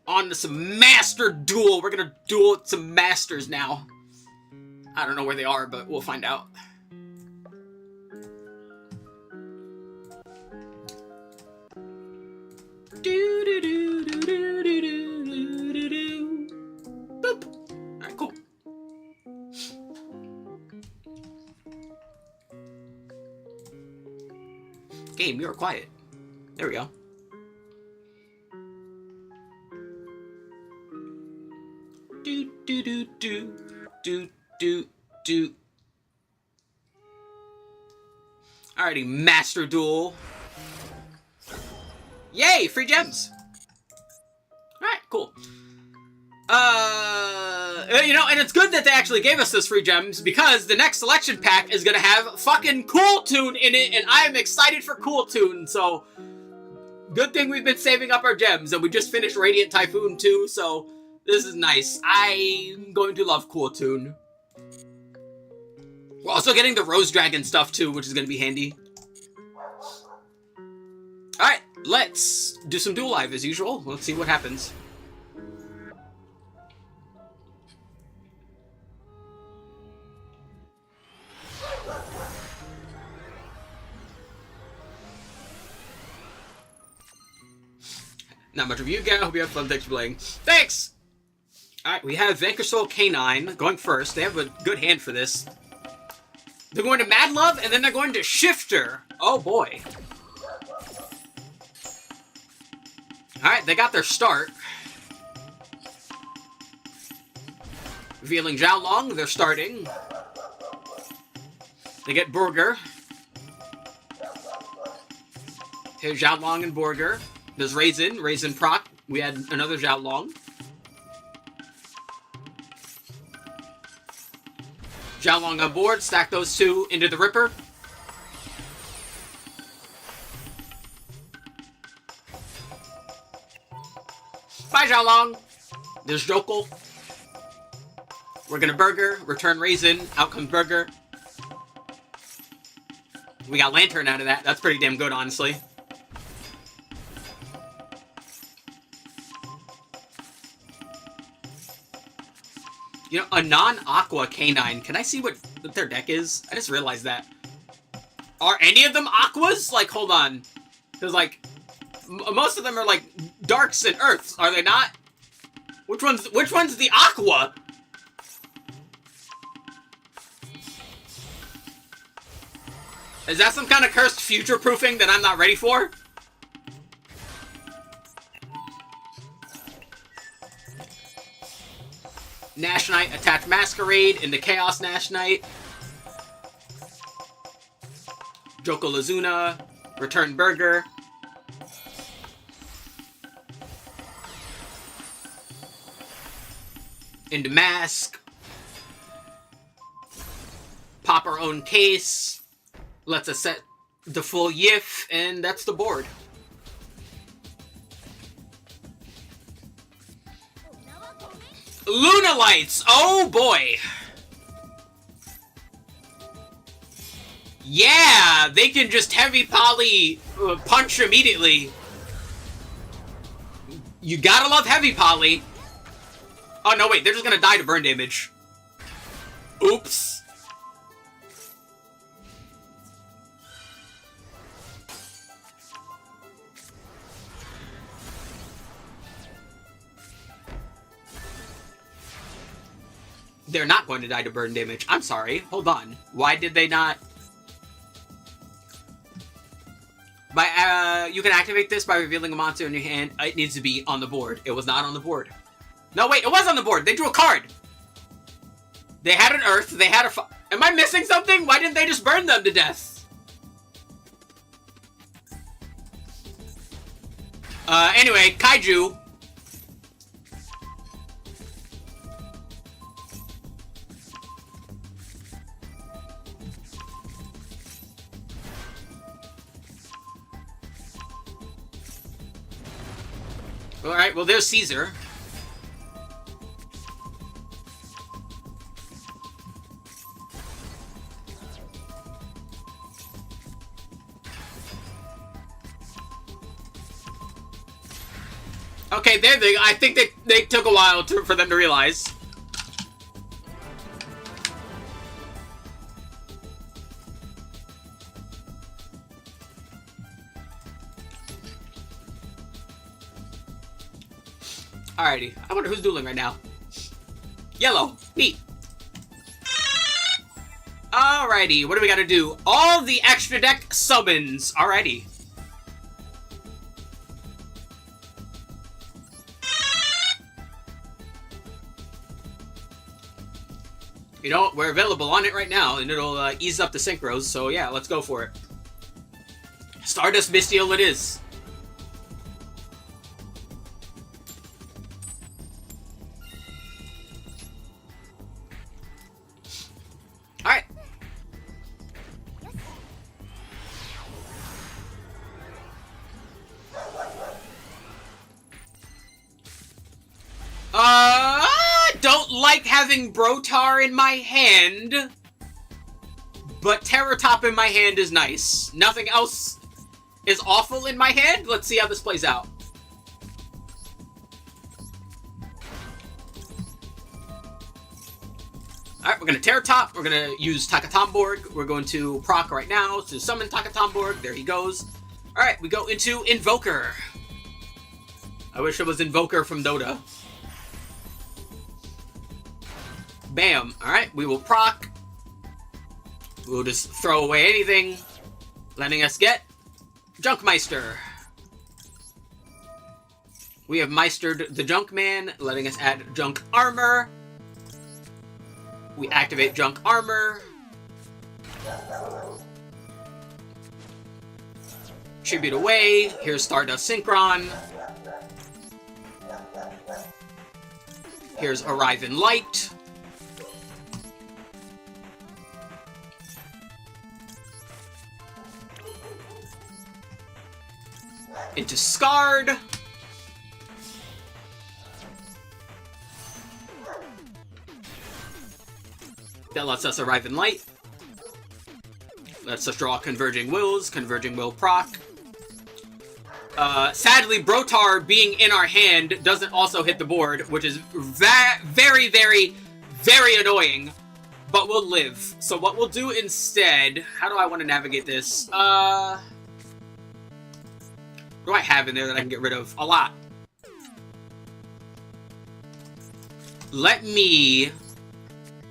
On to some Master Duel. We're gonna duel with some Masters now. I don't know where they are, but we'll find out. Boop. Alright, cool. Game, you're quiet. There we go. Do. Alrighty, Master Duel. Yay, free gems. Alright, cool. You know, and it's good that they actually gave us those free gems, because the next selection pack is gonna have fucking Cool Tune in it, and I am excited for Cool Tune, so good thing we've been saving up our gems, and we just finished Radiant Typhoon 2, so this is nice. I'm going to love Cool Tune. We're also getting the Rose Dragon stuff too, which is going to be handy. Alright, let's do some Duel Live as usual. Let's see what happens. Not much of you again. I hope you have fun. Thanks for playing. Thanks! Alright, we have Vanquish Soul K9 going first. They have a good hand for this. They're going to Mad Love, and then they're going to Shifter. Oh, boy. Alright, they got their start. Revealing Zhao Long, they're starting. They get Burger. Here's Zhao Long and Burger. There's Raisin proc. We had another Zhao Long. Zhao Long on board, stack those two into the Ripper. Bye, Zhao Long. There's Jokel. We're gonna Burger, return Raisin, out comes Burger. We got Lantern out of that. That's pretty damn good, honestly. You know, a non-Aqua K9. Can I see what their deck is? I just realized that. Are any of them Aquas? Like, hold on. Because, like, most of them are, like, Darks and Earths. Are they not? Which one's the Aqua? Is that some kind of cursed future-proofing that I'm not ready for? Nash Knight, attach Masquerade into Chaos Nash Knight. Joko Lazuna, return Burger. Into Mask. Pop our own case. Lets us set the full Yif, and that's the board. Luna Lights! Oh boy! Yeah! They can just heavy poly punch immediately. You gotta love heavy poly. Oh, no, wait. They're just gonna die to burn damage. Oops. They're not going to die to burn damage. I'm sorry. Hold on. Why did they not... You can activate this by revealing a monster in your hand. It needs to be on the board. It was not on the board. No, wait, it was on the board. They drew a card. They had an earth. They had a... Am I missing something? Why didn't they just burn them to death? Anyway, Kaiju. Alright, well, there's Caesar. Okay, there they... I think they took a while for them to realize. Alrighty. I wonder who's dueling right now. Yellow. Neat. Alrighty. What do we gotta do? All the extra deck summons. Alrighty. You know, we're available on it right now, and it'll ease up the synchros, so yeah, let's go for it. Stardust Mystial it is. Alright. Don't like having Brotar in my hand, but Terror Top in my hand is nice. Nothing else is awful in my hand. Let's see how this plays out. Alright, we're going to Terror Top. We're going to use Takatomborg. We're going to proc right now to summon Takatomborg. There he goes. Alright, we go into Invoker. I wish it was Invoker from Dota. Bam. Alright, we will proc. We'll just throw away anything, letting us get Junkmeister. We have Meistered the Junkman, letting us add Junk Armor. We activate Junk Armor. Tribute away. Here's Stardust Synchron. Here's Arrive in Light. Into Scarred. That lets us Arrive in Light. Lets us draw Converging Wills. Converging Will proc. Sadly, Brotar being in our hand doesn't also hit the board, which is very, very, very annoying. But we'll live. So what we'll do instead... How do I want to navigate this? What do I have in there that I can get rid of? A lot. Let me...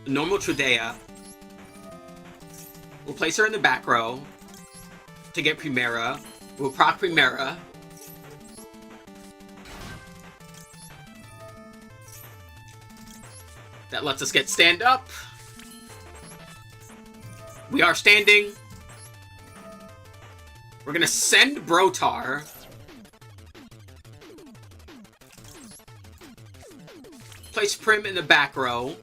Normal Trudea. We'll place her in the back row to get Primera. We'll proc Primera. That lets us get stand up. We are standing. We're gonna send Brotar. Place Prim in the back row.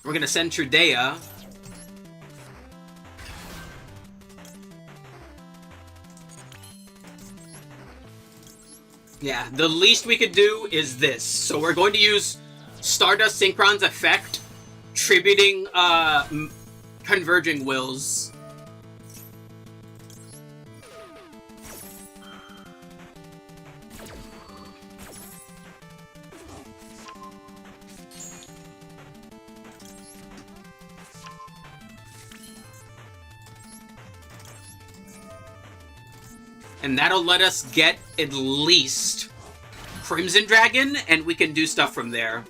We're gonna send Trudea. Yeah, the least we could do is this. So we're going to use Stardust Synchron's effect, tributing Converging Wills. And that'll let us get at least Crimson Dragon, and we can do stuff from there.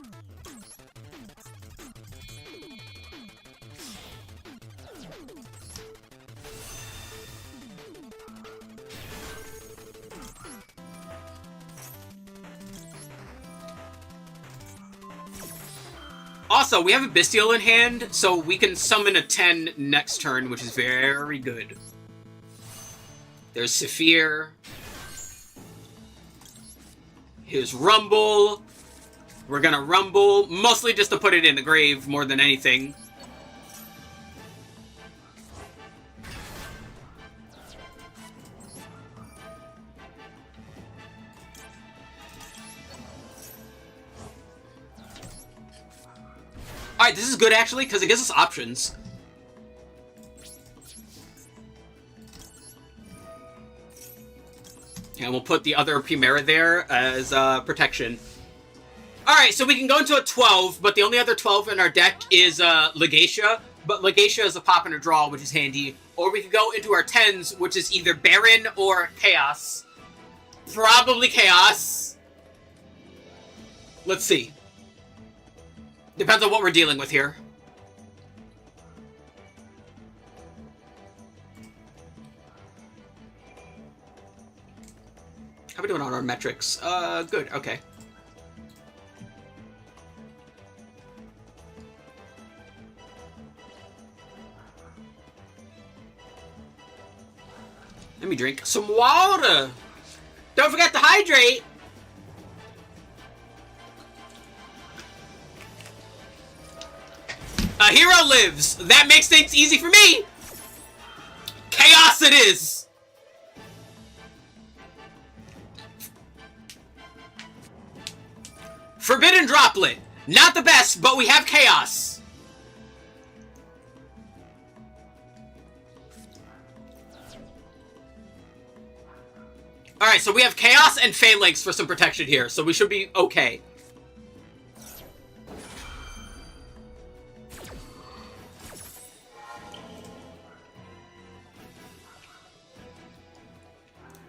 Also, we have a Bestial in hand, so we can summon a 10 next turn, which is very good. There's Saphir. Here's Rumble. We're gonna Rumble, mostly just to put it in the grave more than anything. Alright, this is good actually, because it gives us options. And we'll put the other Primera there as protection. Alright, so we can go into a 12, but the only other 12 in our deck is Legacia. But Legacia is a pop and a draw, which is handy. Or we could go into our 10s, which is either Baron or Chaos. Probably Chaos. Let's see. Depends on what we're dealing with here. How are we doing on our metrics? Good, okay. Let me drink some water! Don't forget to hydrate! A hero lives! That makes things easy for me! Chaos it is! Forbidden Droplet. Not the best, but we have Chaos. Alright, so we have Chaos and Phalanx for some protection here, so we should be okay.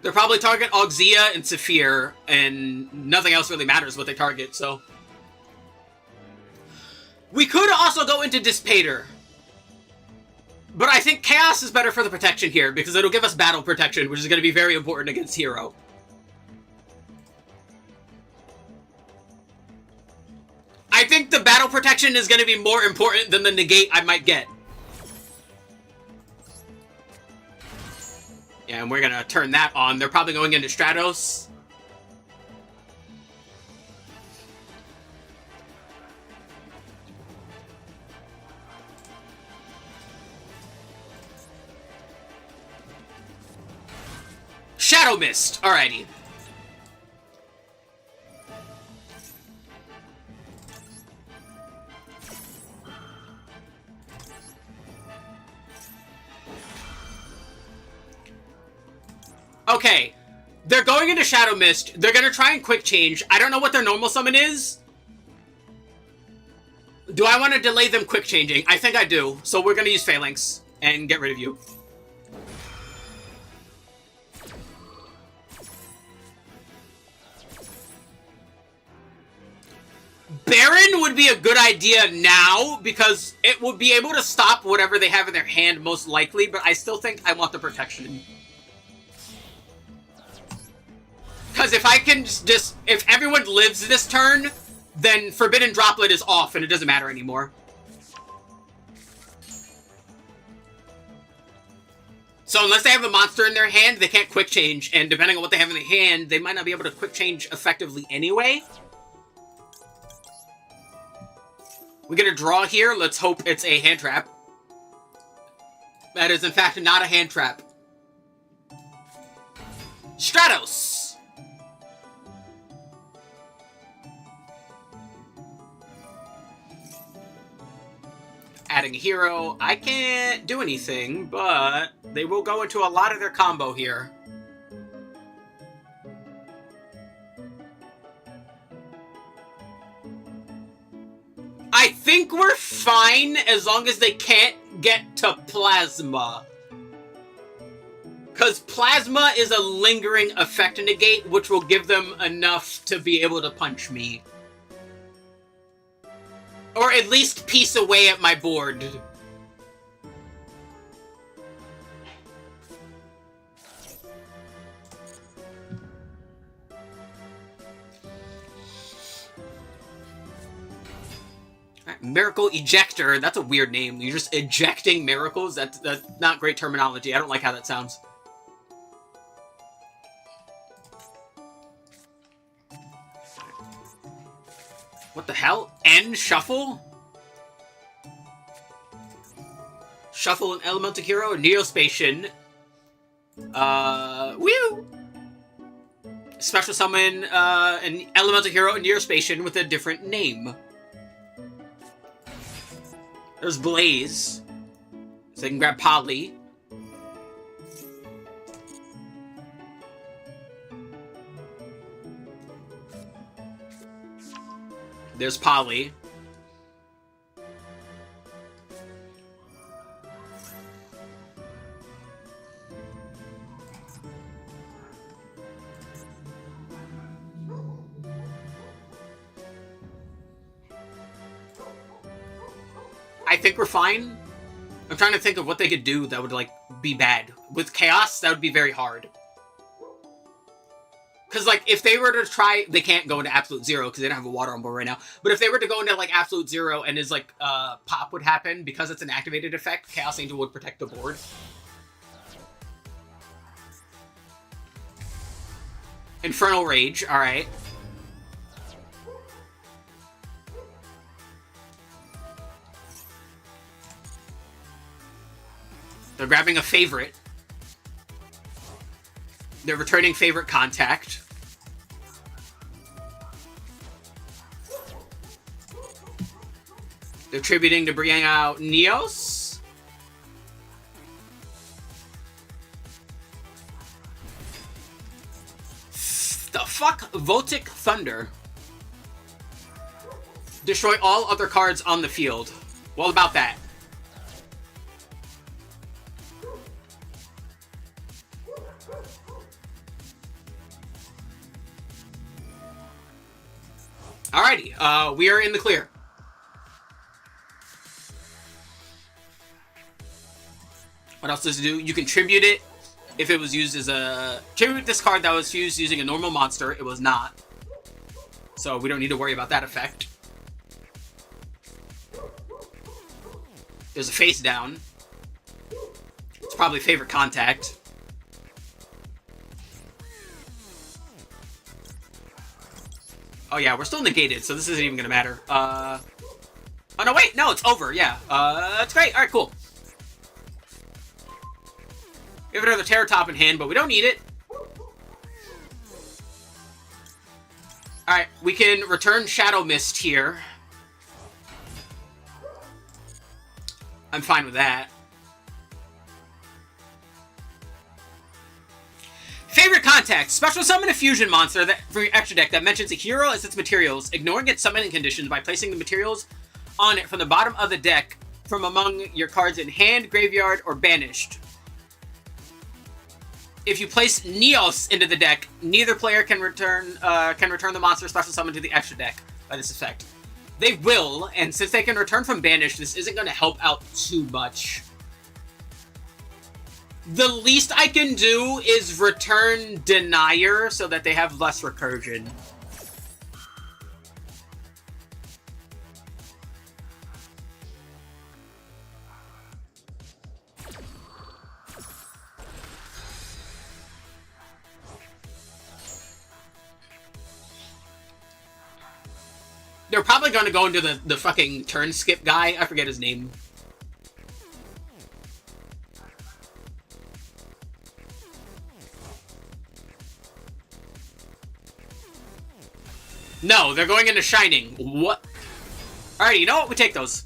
They're probably target Auxia and Saphir, and nothing else really matters what they target, so... We could also go into Dispater. But I think Chaos is better for the protection here, because it'll give us battle protection, which is going to be very important against Hero. I think the battle protection is going to be more important than the negate I might get. And we're going to turn that on. They're probably going into Stratos. Shadow Mist! Alrighty. Okay, they're going into Shadow Mist. They're going to try and quick change. I don't know what their normal summon is. Do I want to delay them quick changing? I think I do. So we're going to use Phalanx and get rid of you. Baron would be a good idea now because it would be able to stop whatever they have in their hand most likely, but I still think I want the protection. Because if I can just... If everyone lives this turn, then Forbidden Droplet is off and it doesn't matter anymore. So unless they have a monster in their hand, they can't quick change. And depending on what they have in their hand, they might not be able to quick change effectively anyway. We get a draw here. Let's hope it's a hand trap. That is in fact not a hand trap. Stratos! Adding a hero. I can't do anything, but they will go into a lot of their combo here. I think we're fine as long as they can't get to Plasma. Because Plasma is a lingering effect negate, which will give them enough to be able to punch me. Or at least piece away at my board. Miracle Ejector. That's a weird name. You're just ejecting miracles? That's not great terminology. I don't like how that sounds. What the hell? End Shuffle? Shuffle an Elemental Hero, Neospatian. Woo! Special summon an Elemental Hero, Neospatian with a different name. There's Blaze. So I can grab Polly. There's Polly. I think we're fine. I'm trying to think of what they could do that would, like, be bad. With Chaos, that would be very hard. Because, like, if they were to try... They can't go into Absolute Zero because they don't have a water on board right now. But if they were to go into, like, Absolute Zero and his, like, pop would happen, because it's an activated effect, Chaos Angel would protect the board. Infernal Rage, alright. They're grabbing a favorite. They're returning favorite contact. They're tributing to bring out Neos. The fuck? Voltic Thunder. Destroy all other cards on the field. Well, about that. Alrighty, we are in the clear. What else does it do? You can tribute it if it was used as a... Tribute this card that was used using a normal monster. It was not. So we don't need to worry about that effect. There's a face down. It's probably favorite contact. Oh yeah, we're still negated, so this isn't even gonna matter. Oh no, wait, no, it's over, yeah. That's great, alright, cool. We have another Terror Top in hand, but we don't need it. Alright, we can return Shadow Mist here. I'm fine with that. Favorite contact. Special summon a fusion monster that for your extra deck that mentions a hero as its materials, ignoring its summoning conditions by placing the materials on it from the bottom of the deck from among your cards in hand, graveyard, or banished. If you place Neos into the deck, neither player can return the monster special summon to the extra deck by this effect. They will, and since they can return from banished, this isn't going to help out too much. The least I can do is return Denier so that they have less recursion. They're probably going to go into the fucking turn skip guy. I forget his name. No, they're going into Shining. What? Alright, you know what? We take those.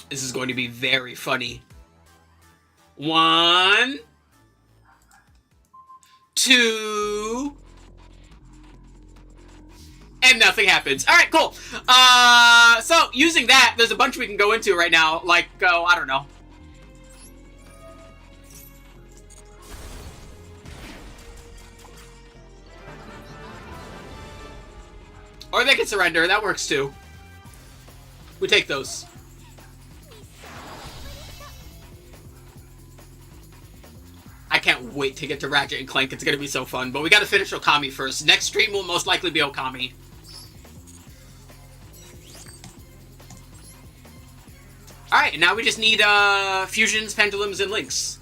This is going to be very funny. 1, 2, and nothing happens. Alright, cool. So, using that, there's a bunch we can go into right now. Like, I don't know. Or they can surrender. That works too. We take those. I can't wait to get to Ratchet and Clank. It's gonna be so fun. But we gotta finish Okami first. Next stream will most likely be Okami. Alright, now we just need fusions, pendulums, and links.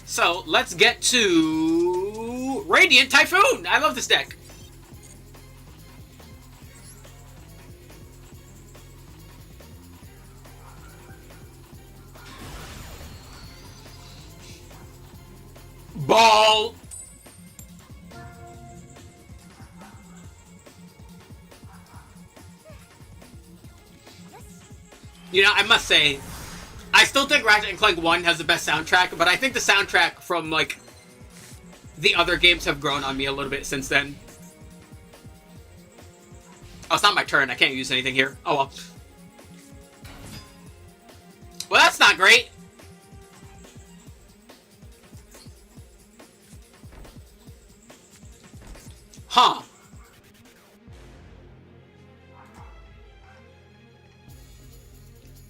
So, let's get to Radiant Typhoon! I love this deck. Ball! You know, I must say, I still think Ratchet & Clank 1 has the best soundtrack, but I think the soundtrack from, like, the other games have grown on me a little bit since then. Oh, it's not my turn. I can't use anything here. Oh, well. Well, that's not great. Huh.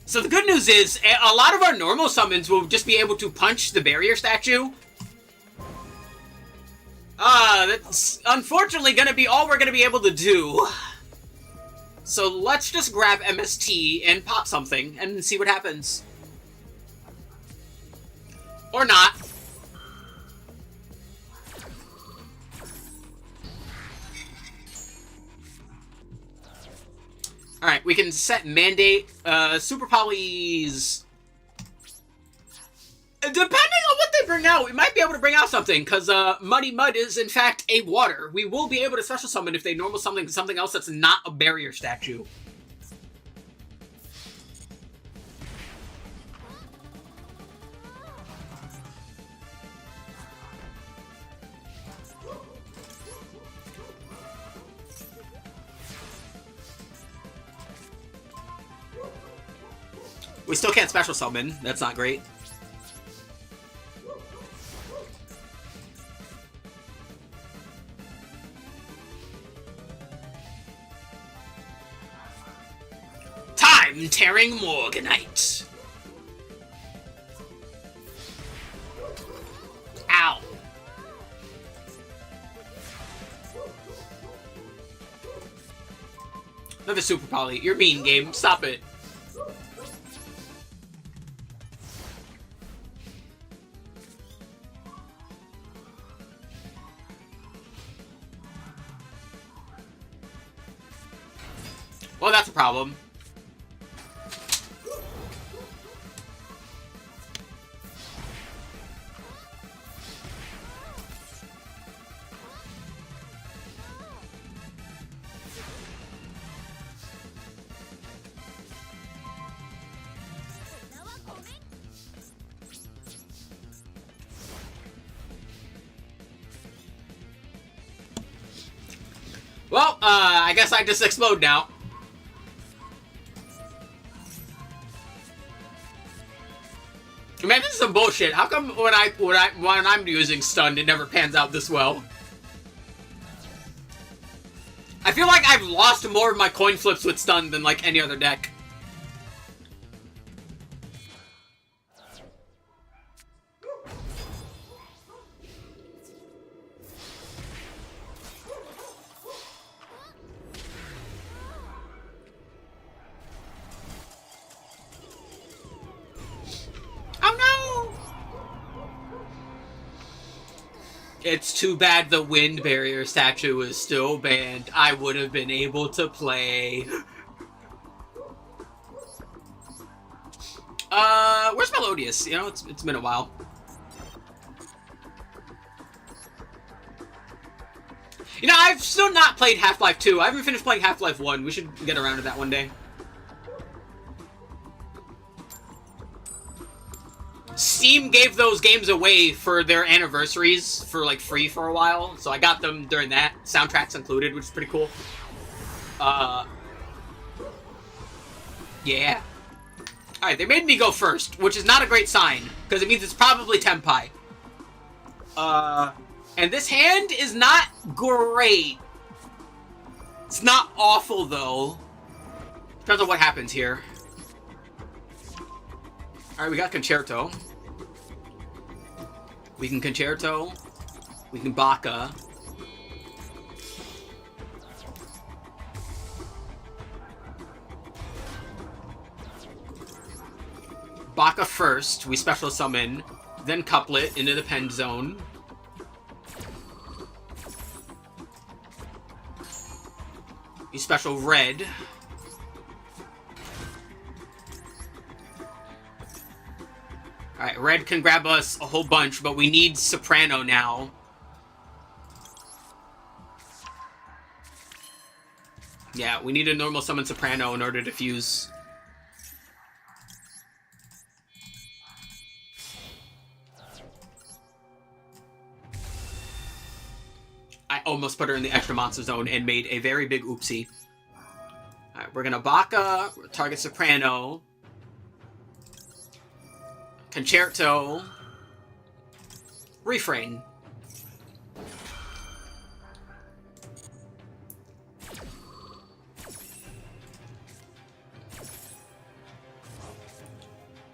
So the good news is, a lot of our normal summons will just be able to punch the barrier statue. That's unfortunately gonna be all we're gonna be able to do. So let's just grab MST and pop something and see what happens. Or not. Alright, we can set mandate, super polys. Depending on what they bring out, we might be able to bring out something, because Muddy Mud is in fact a water. We will be able to special summon if they normal summon something else that's not a barrier statue. We still can't special summon. That's not great. Time-tearing Morganite. Ow. Another super poly. You're mean, game. Stop it. Well, that's a problem. Well, I guess I just explode now. Man, this is some bullshit. How come when I'm using stun, it never pans out this well? I feel like I've lost more of my coin flips with stun than like any other deck. It's too bad the wind barrier statue is still banned. I would have been able to play. Where's Melodious? You know, it's been a while. You know, I've still not played Half-Life 2. I haven't finished playing Half-Life 1. We should get around to that one day. Steam gave those games away for their anniversaries for like free for a while, so I got them during that. Soundtracks included, which is pretty cool. Yeah. Alright, they made me go first, which is not a great sign, because it means it's probably Tenpai. And this hand is not great. It's not awful, though. Depends on what happens here. Alright, we got Concerto. We can Concerto. We can Baka. Baka first, we special summon, then couplet into the pen zone. You special red. Alright, red can grab us a whole bunch, but we need Soprano now. Yeah, we need a normal summon Soprano in order to fuse. I almost put her in the extra monster zone and made a very big oopsie. Alright, we're gonna Baka, target Soprano. Concerto. Refrain.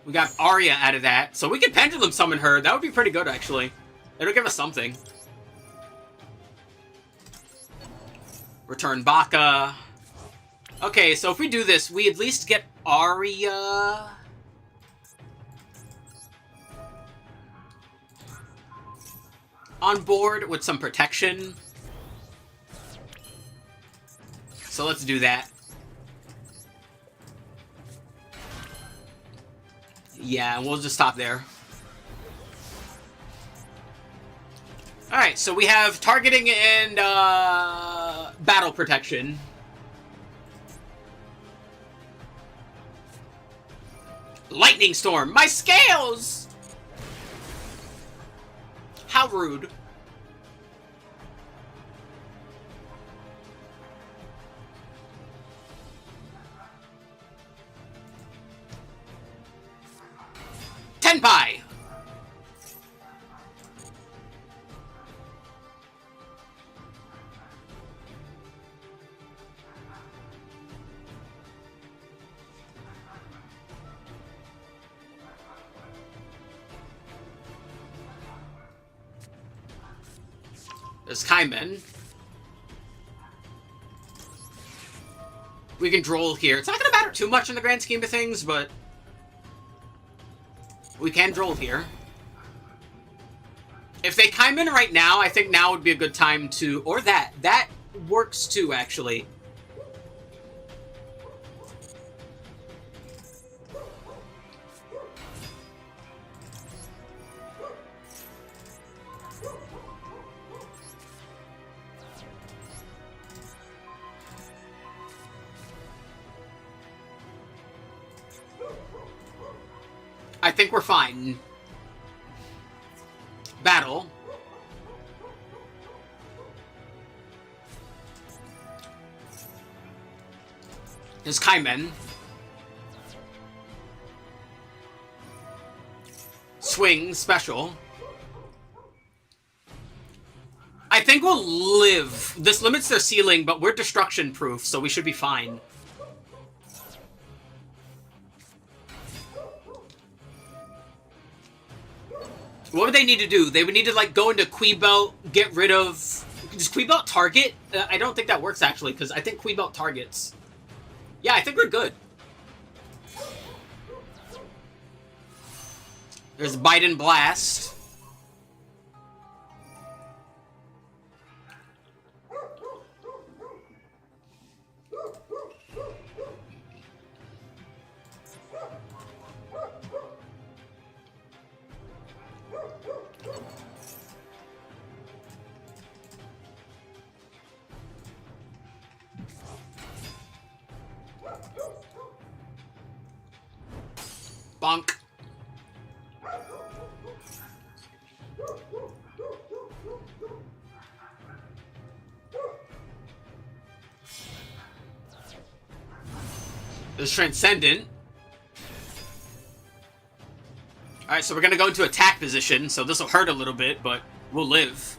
We got Arya out of that, so we could Pendulum Summon her. That would be pretty good, actually. It'll give us something. Return Baka. Okay, so if we do this, we at least get Arya. On board with some protection. So let's do that. Yeah, and we'll just stop there. Alright, so we have targeting and battle protection. Lightning Storm! My scales! How rude. Tenpai! There's Kaimen. We can droll here. It's not going to matter too much in the grand scheme of things, but we can droll here. If they Kaimen right now, I think now would be a good time to... Or that. That works too, actually. I think we're fine. Battle. There's Kaimen. Swing, special. I think we'll live. This limits their ceiling, but we're destruction proof, so we should be fine. What would they need to do? They would need to, like, go into Quibelt, get rid of... Does Quibelt target? I don't think that works, actually, because I think Quibelt targets. Yeah, I think we're good. There's Biden Blast. Bonk. There's Transcendent. Alright, so we're gonna go into attack position, so this will hurt a little bit, but we'll live.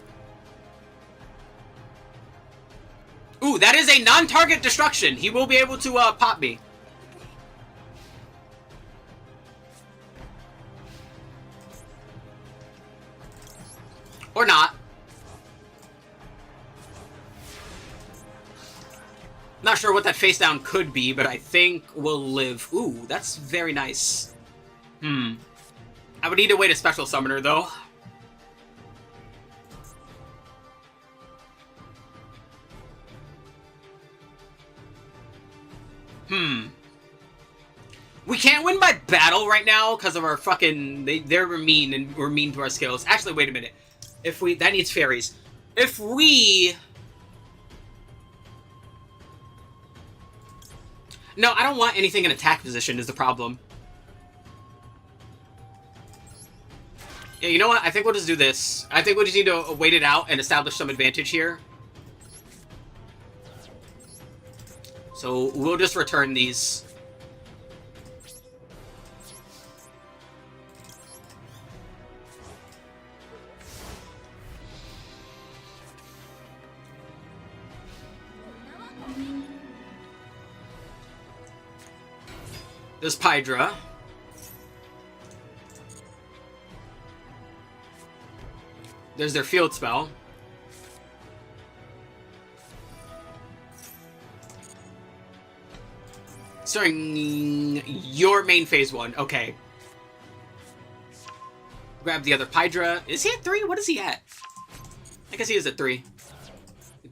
Ooh, that is a non-target destruction. He will be able to pop me. Or not. Not sure what that face down could be, but I think we'll live. Ooh, that's very nice. I would need to wait a special summoner, though. We can't win by battle right now because of our fucking... They're mean, and we're mean to our skills. Actually, wait a minute. If we... That needs fairies. If we... No, I don't want anything in attack position is the problem. Yeah, you know what? I think we'll just do this. I think we just need to wait it out and establish some advantage here. So we'll just return these. There's Pydra. There's their field spell. Starting your main phase 1. Okay. Grab the other Pydra. Is he at 3? What is he at? I guess he is at 3.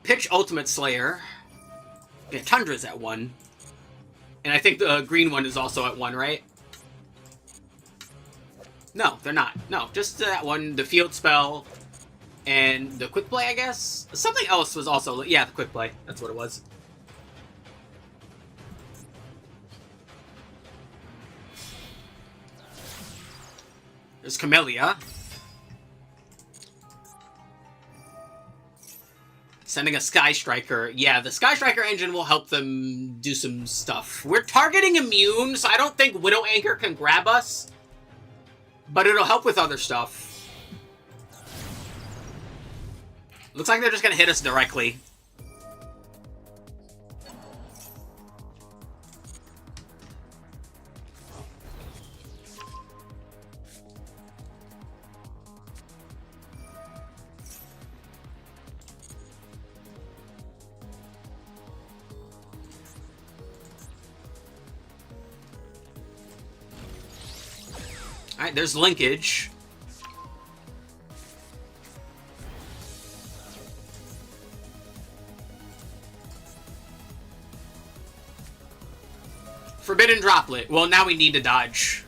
Pitch Ultimate Slayer. Yeah, Tundra's at 1. And I think the green one is also at 1, right? No, they're not. No, just that one. The field spell. And the quick play, I guess? Something else was also... Yeah, the quick play. That's what it was. There's Camellia. Sending a Sky Striker. Yeah, the Sky Striker engine will help them do some stuff. We're targeting immune, so I don't think Widow Anchor can grab us. But it'll help with other stuff. Looks like they're just gonna hit us directly. Alright, there's linkage. Forbidden Droplet. Well, now we need to dodge.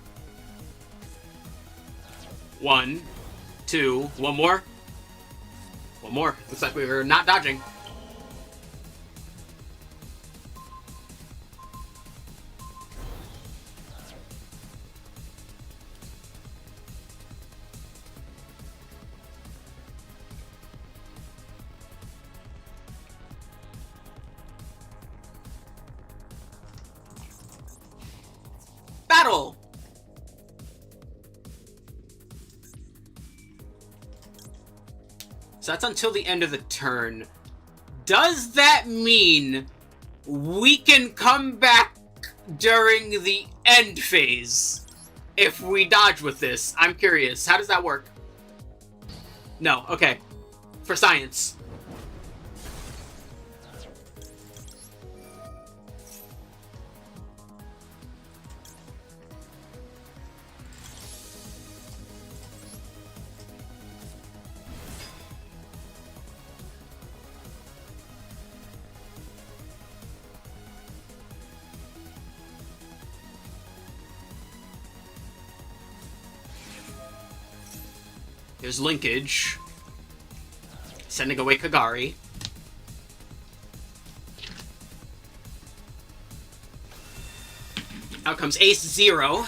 1, 2, one more. One more. Looks like we were not dodging. Battle! So that's until the end of the turn. Does that mean we can come back during the end phase if we dodge with this? I'm curious. How does that work? No. Okay. For science. There's linkage. Sending away Kagari. Out comes Ace 0.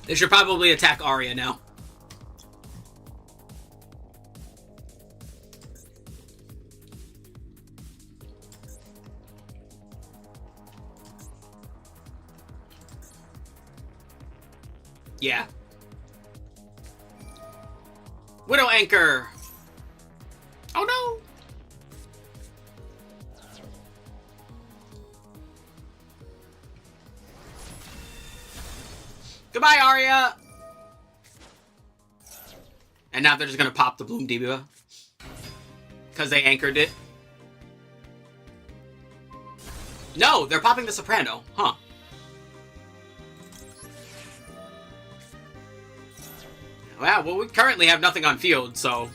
They should probably attack Arya now. Yeah. Widow Anchor. Oh no. Goodbye, Arya. And now they're just gonna pop the Bloom Diva. Because they anchored it. No, they're popping the Soprano. Huh. Well, we currently have nothing on field, so...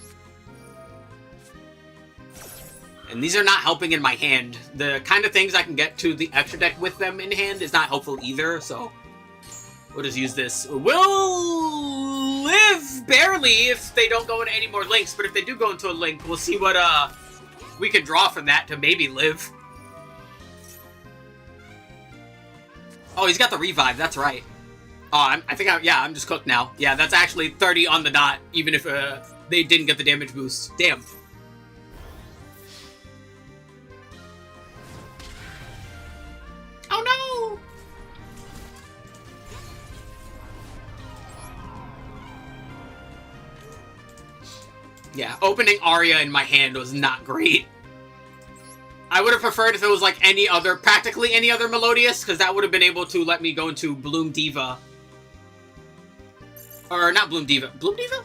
And these are not helping in my hand. The kind of things I can get to the extra deck with them in hand is not helpful either, so... We'll just use this. We'll live barely if they don't go into any more links, but if they do go into a link, we'll see what we can draw from that to maybe live. Oh, he's got the revive, that's right. Oh, I'm just cooked now. Yeah, that's actually 30 on the dot, even if they didn't get the damage boost. Damn. Oh no! Yeah, opening Arya in my hand was not great. I would have preferred if it was like practically any other Melodious, because that would have been able to let me go into Bloom Diva. Or not Bloom Diva. Bloom Diva?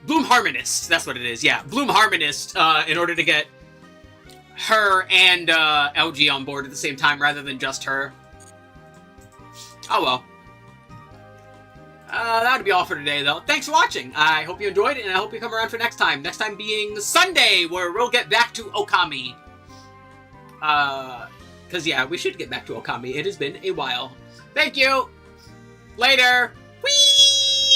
Bloom Harmonist, that's what it is, yeah. Bloom Harmonist, in order to get her and LG on board at the same time, rather than just her. Oh well. That would be all for today, though. Thanks for watching. I hope you enjoyed it, and I hope you come around for next time. Next time being Sunday, where we'll get back to Okami. Because, yeah, we should get back to Okami. It has been a while. Thank you! Later!